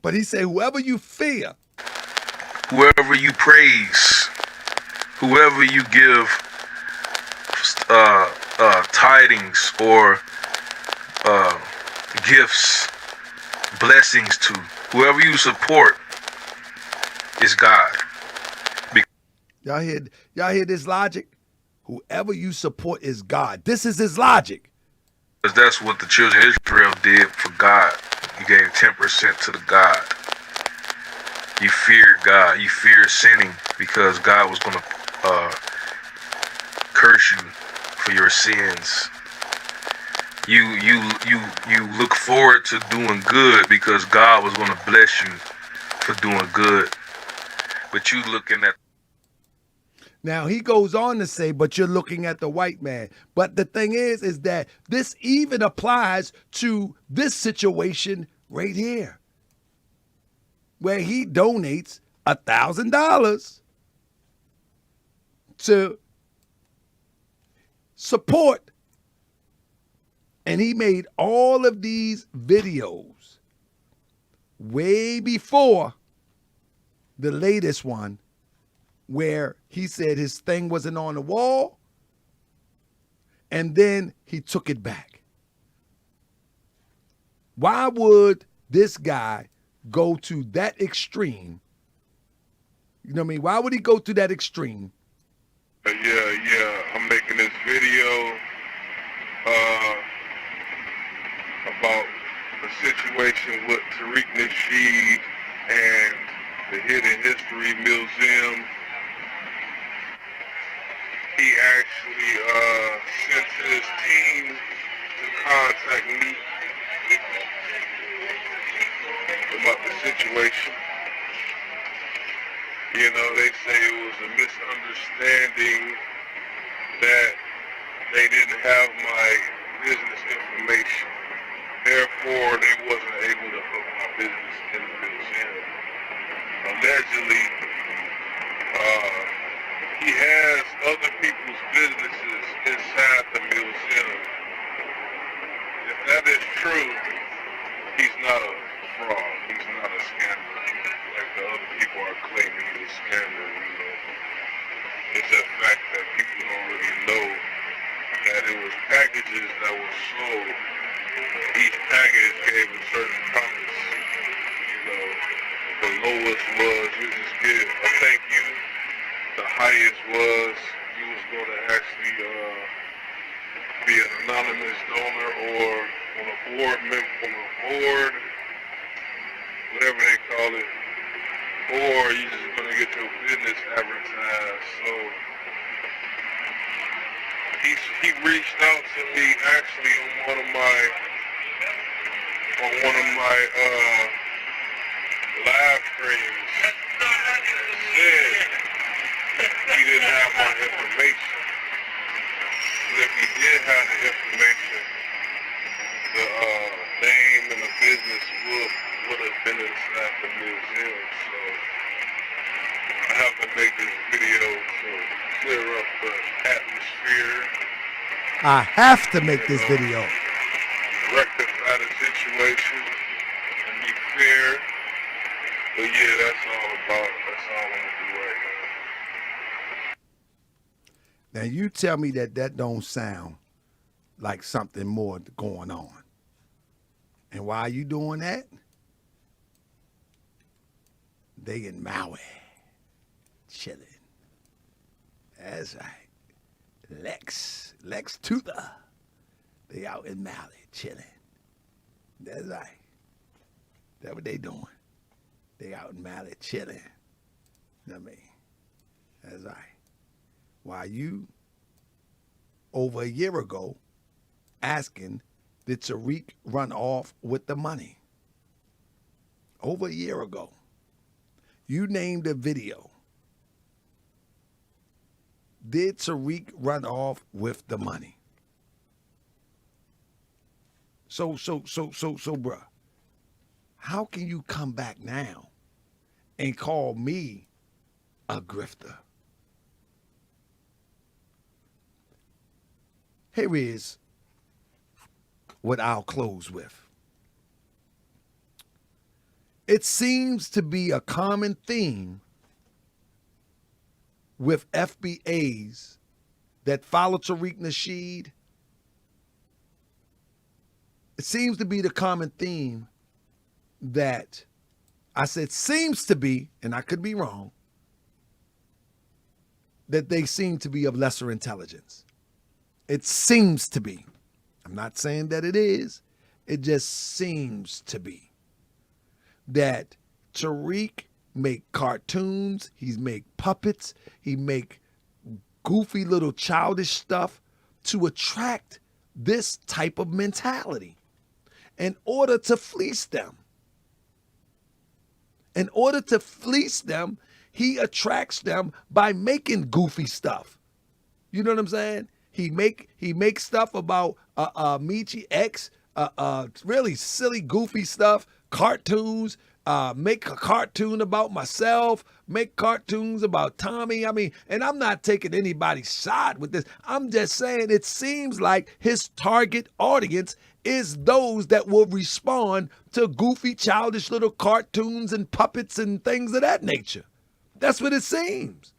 But he said, whoever you fear. Whoever you praise, whoever you give tidings or gifts, blessings to, whoever you support is God. Y'all hear this logic? Whoever you support is God. This is his logic. Because that's what the children of Israel did for God. You gave 10% to the God. You feared God. You feared sinning because God was going to curse you for your sins. You look forward to doing good because God was going to bless you for doing good. But you looking at... Now he goes on to say, but you're looking at the white man. But the thing is that this even applies to this situation right here, where he donates $1,000 to support. And he made all of these videos way before the latest one, where he said his thing wasn't on the wall, and then he took it back. Why would this guy go to that extreme? You know what I mean? Why would he go to that extreme? Yeah, I'm making this video about the situation with Tariq Nasheed and the Hidden History Museum. He actually sent his team to contact me about the situation. You know, they say it was a misunderstanding that they didn't have my business information. Therefore, they wasn't able to put my business in the museum. Allegedly, he has other people's businesses inside the museum. If that is true, he's not a fraud. He's not a scammer. Like the other people are claiming he's a scammer, you know. It's a fact that people don't really know that it was packages that were sold. Each package gave a certain promise. You know, the lowest was you just get a thank you. The highest was you was going to actually be an anonymous donor or on a board, whatever they call it. or you just gonna get your business advertised. So he reached out to me actually on one of my live streams. Said he didn't have my information. But if he did have the information, the name and the business would have been inside the museum. So I have to make this video to clear up the atmosphere. I have to make this video. Rectify the situation and be fair. But yeah, that's all I'm gonna do right now. Now you tell me that don't sound like something more going on. And why are you doing that? They in Maui, chilling. That's right. Lex Luthor. They out in Maui, chilling. That's right. That's what they doing. They out in Maui, chilling. You know what I mean? That's right. Why you, over a year ago, asking, did Tariq run off with the money? Over a year ago. You named a video. Did Tariq run off with the money? So, bruh, how can you come back now and call me a grifter? Here is what I'll close with. It seems to be a common theme with FBAs that follow Tariq Nasheed. It seems to be the common theme that I said seems to be, and I could be wrong, that they seem to be of lesser intelligence. It seems to be. I'm not saying that it is. It just seems to be. That Tariq make cartoons, he's make puppets, he make goofy little childish stuff to attract this type of mentality in order to fleece them. In order to fleece them, he attracts them by making goofy stuff. You know what I'm saying? He makes stuff about Michi X, really silly, goofy stuff, cartoons, make a cartoon about myself, make cartoons about Tommy. I mean, and I'm not taking anybody's side with this. I'm just saying it seems like his target audience is those that will respond to goofy, childish little cartoons and puppets and things of that nature. That's what it seems.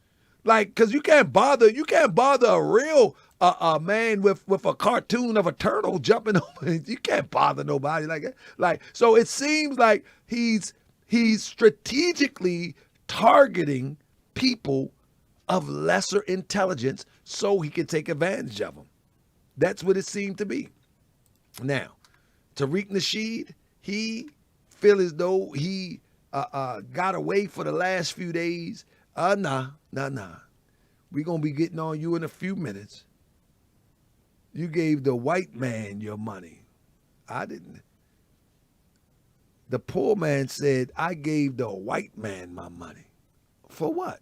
Like, cause you can't bother a real man with a cartoon of a turtle jumping over. You can't bother nobody like that. Like, so it seems like he's strategically targeting people of lesser intelligence so he can take advantage of them. That's what it seemed to be. Now, Tariq Nasheed, he feel as though he got away for the last few days. Nah. We're going to be getting on you in a few minutes. You gave the white man your money. I didn't. The poor man said, I gave the white man my money. For what?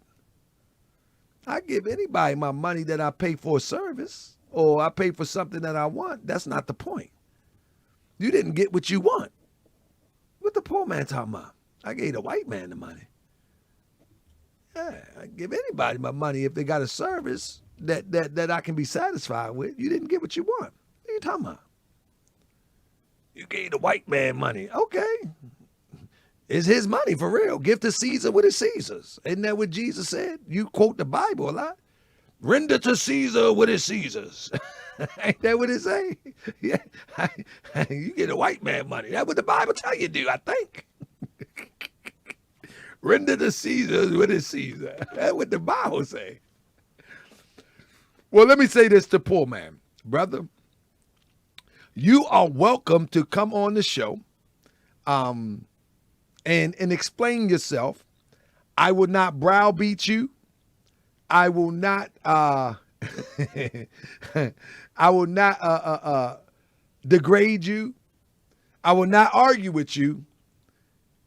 I give anybody my money that I pay for a service or I pay for something that I want. That's not the point. You didn't get what you want. What the poor man talking about? I gave the white man the money. Yeah, I give anybody my money if they got a service that I can be satisfied with. You didn't get what you want. What are you talking about? You gave the white man money. Okay. It's his money for real. Give to Caesar what is Caesar's. Isn't that what Jesus said? You quote the Bible a lot. Render to Caesar what is Caesar's. Ain't that what it say? Yeah. You get a white man money. That's what the Bible tell you to do, I think. Render to Caesar what is Caesar. That's what the Bible say. Well, let me say this to poor man. Brother, you are welcome to come on the show and explain yourself. I will not browbeat you. I will not I will not degrade you. I will not argue with you.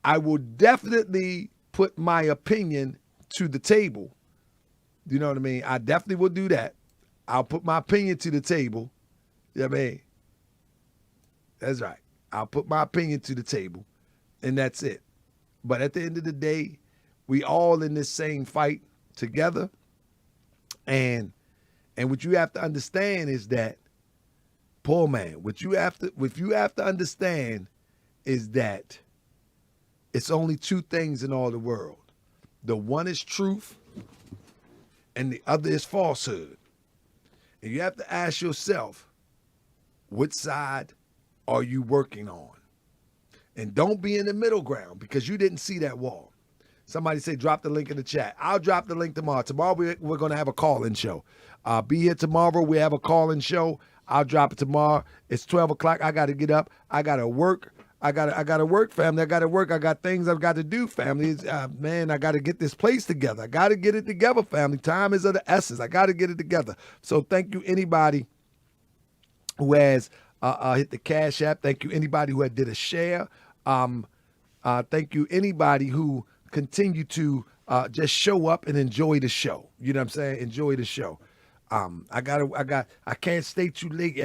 I will definitely put my opinion to the table. You know what I mean? I definitely will do that. I'll put my opinion to the table. You know what I mean? That's right. I'll put my opinion to the table, and that's it. But at the end of the day, we all in this same fight together. And what you have to understand is that, poor man, what you have to understand is that it's only two things in all the world. The one is truth, and the other is falsehood. And you have to ask yourself, which side are you working on? And don't be in the middle ground, because you didn't see that wall. Somebody say, drop the link in the chat. I'll drop the link tomorrow. Tomorrow we're going to have a call-in show. Be here tomorrow. We have a call-in show. I'll drop it tomorrow. It's 12 o'clock. I got to get up. I got to work. I got to work, family. I got to work. I got things I've got to do, family. Man, I got to get this place together. I got to get it together, family. Time is of the essence. I got to get it together. So thank you, anybody who has hit the Cash App. Thank you, anybody who had did a share. Thank you, anybody who continue to just show up and enjoy the show. You know what I'm saying? Enjoy the show. I can't stay too late.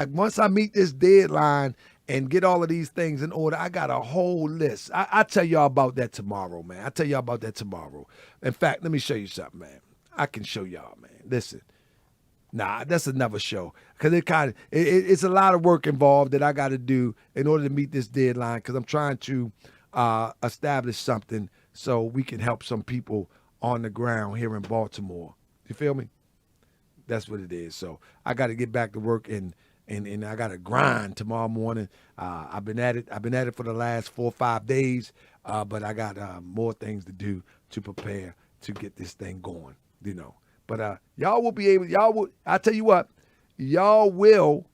Once I meet this deadline and get all of these things in order, I got a whole list. I'll tell y'all about that tomorrow, man. I'll tell y'all about that tomorrow. In fact, let me show you something, man. I can show y'all, man. Listen. Nah, that's another show. Because it's a lot of work involved that I got to do in order to meet this deadline, because I'm trying to establish something so we can help some people on the ground here in Baltimore. You feel me? That's what it is. So I got to get back to work and I got to grind tomorrow morning. I've been at it for the last 4 or 5 days, but I got more things to do to prepare to get this thing going, you know. But y'all will be able, I tell you what, y'all will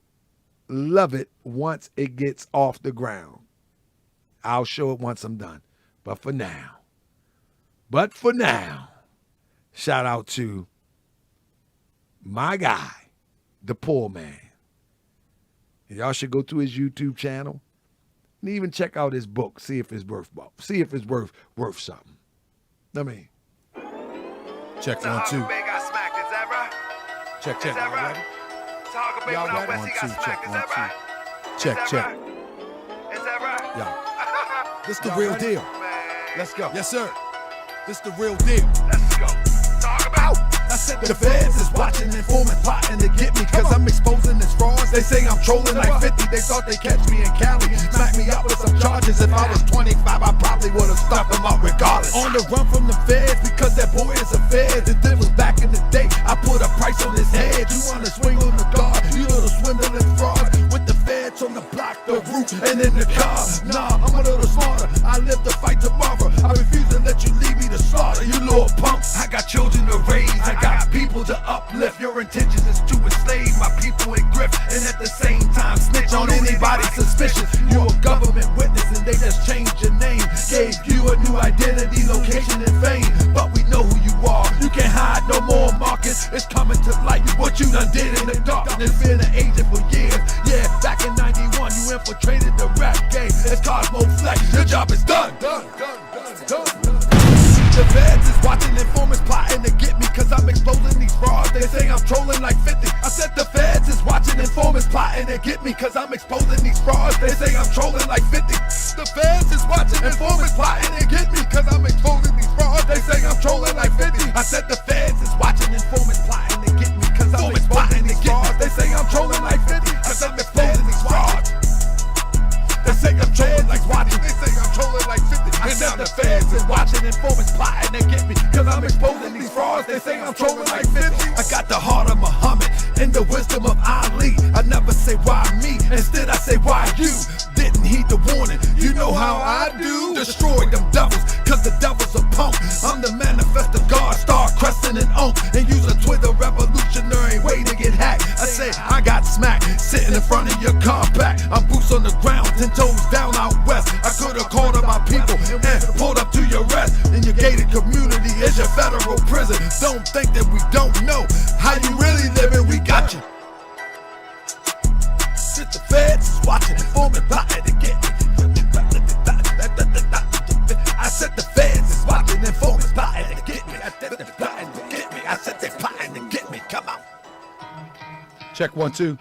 love it once it gets off the ground. I'll show it once I'm done. But for now, shout out to my guy, the poor man. And y'all should go to his YouTube channel and even check out his book, see if it's worth something. I mean, Check 1, 2. check. Y'all ready? Y'all ready? 1, 2, check 1, 2. Check. Yo, this the real deal. Let's go. Yes, sir. This the real deal. Let's go. Talk about. I said the feds is watching, informing, plotting to get me, cause I'm exposing this frauds. They say I'm trolling like 50, they thought they catch me in Cali. Smack me up with some charges. If I was 25, I probably would've stuffed them up regardless. On the run from the feds, because that boy is a fed. The deal was back in the day, I put a price on his head. You wanna swing on the guard, you little swindling fraud. With the feds on the block, the roof, and in the car. Nah, I'm a little smarter, I live to fight tomorrow. I refuse to let you leave me to slaughter, you little punk. I got children to raise, I got people to uplift. Your intentions is to enslave my people in grift, and at the same time snitch on anybody suspicious. You're a government witness and they just changed your name, gave you a new identity, location, and fame. But we know who you are, you can't hide no more. Marcus, it's coming to light what you done did in the darkness. Been an agent for years, yeah, back in 91 you infiltrated the rap game. It's Cosmo Flex, your job is done. The feds is watching, informants plotting to get me, cause I'm exposing these frauds. They say I'm trolling like 50. I said the feds is watching, informants plotting to get me, cause I'm exposing these frauds. They say I'm trolling like 50. The feds is watching, informants plotting to get me, cause I'm exposing these frauds. They say I'm trolling like 50. I said the feds is watching, informants plotting to get me, cause I'm exposing these frauds. They say I'm trolling like 50, cause I'm exposing these frauds. They say I'm trolling like watching. They say I'm trolling like 50. And now the feds is watching, informants plotting to get me, cause I'm exposing these frauds. They say I'm trolling like 50. I got the heart of Muhammad and the wisdom of Ali. I never say why me, instead I say why you. Didn't heed the warning, you know how I do. Destroy them devils, cause the devil's a punk. I'm the manifest of God, star crescent and and use a Twitter revolutionary way to get hacked. I say I got smacked, sitting in front of your compact. I'm boots on the ground, 10 toes down out west. I could've called on my people and pulled up to your rest in your gated gated community is your federal prison. Don't think that we don't know how you really living. We got you. Sit the feds is watching, informing, plotting to get me. I said the feds is watching, informing, plotting to get me. I said they plotting to get me. I said they plotting to get me. Come on. Check 1, 2.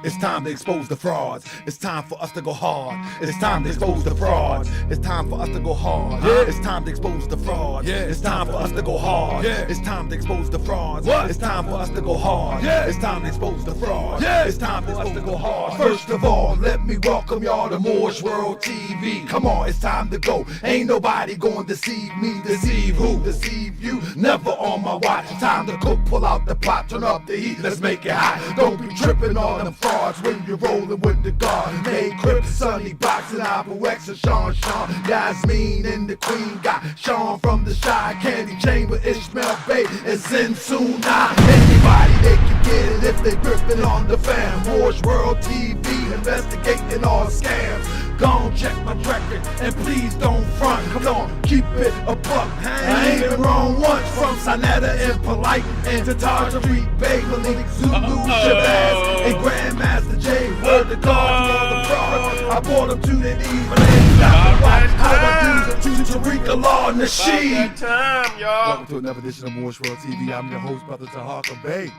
It's time to expose the frauds. It's time for us to go hard. It's time to expose the frauds. It's time for us to go hard. Yeah. It's time to expose the frauds. Yeah. It's time for us to go hard. Yeah. It's time to expose the frauds. What? It's time for us to go hard. Yeah. It's time to expose the frauds. Yeah. It's time for us to go hard. First of all, let me welcome y'all to Moore's World TV. Come on, it's time to go. Ain't nobody gonna deceive me. Deceive who? Deceive you. Never on my watch. Time to cook, pull out the pot, turn up the heat. Let's make it hot. Don't be tripping on them frauds when you're rolling with the guard. Made Crip, Sonny, Boxing, Apple X, and Sean. Yasmin and the Queen got Sean from the Shy, Candy Chamber, Ishmael Bay, and Zinsuna. Anybody they can get it if they gripping on the fam. Moore's World TV, investigating all scams. Gon' check my record and please don't front. Come on, keep it a buck. I ain't been wrong once. From Sinetta and Polite and to Tariq, Bay, Malik, Zulu, Shabazz, and Grandmaster J. Word to God to all the frauds. I brought them to their knees, but they ain't got to watch how I do to Tariq, Allah, Nasheed. Time, y'all. Welcome to another edition of Moore's World TV. I'm your host, Brother Tariq Bay.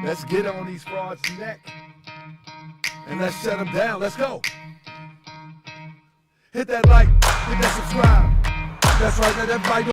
Let's get on these frauds' neck and let's shut them down. Let's go. Hit that like, hit that subscribe. That's right, let everybody know.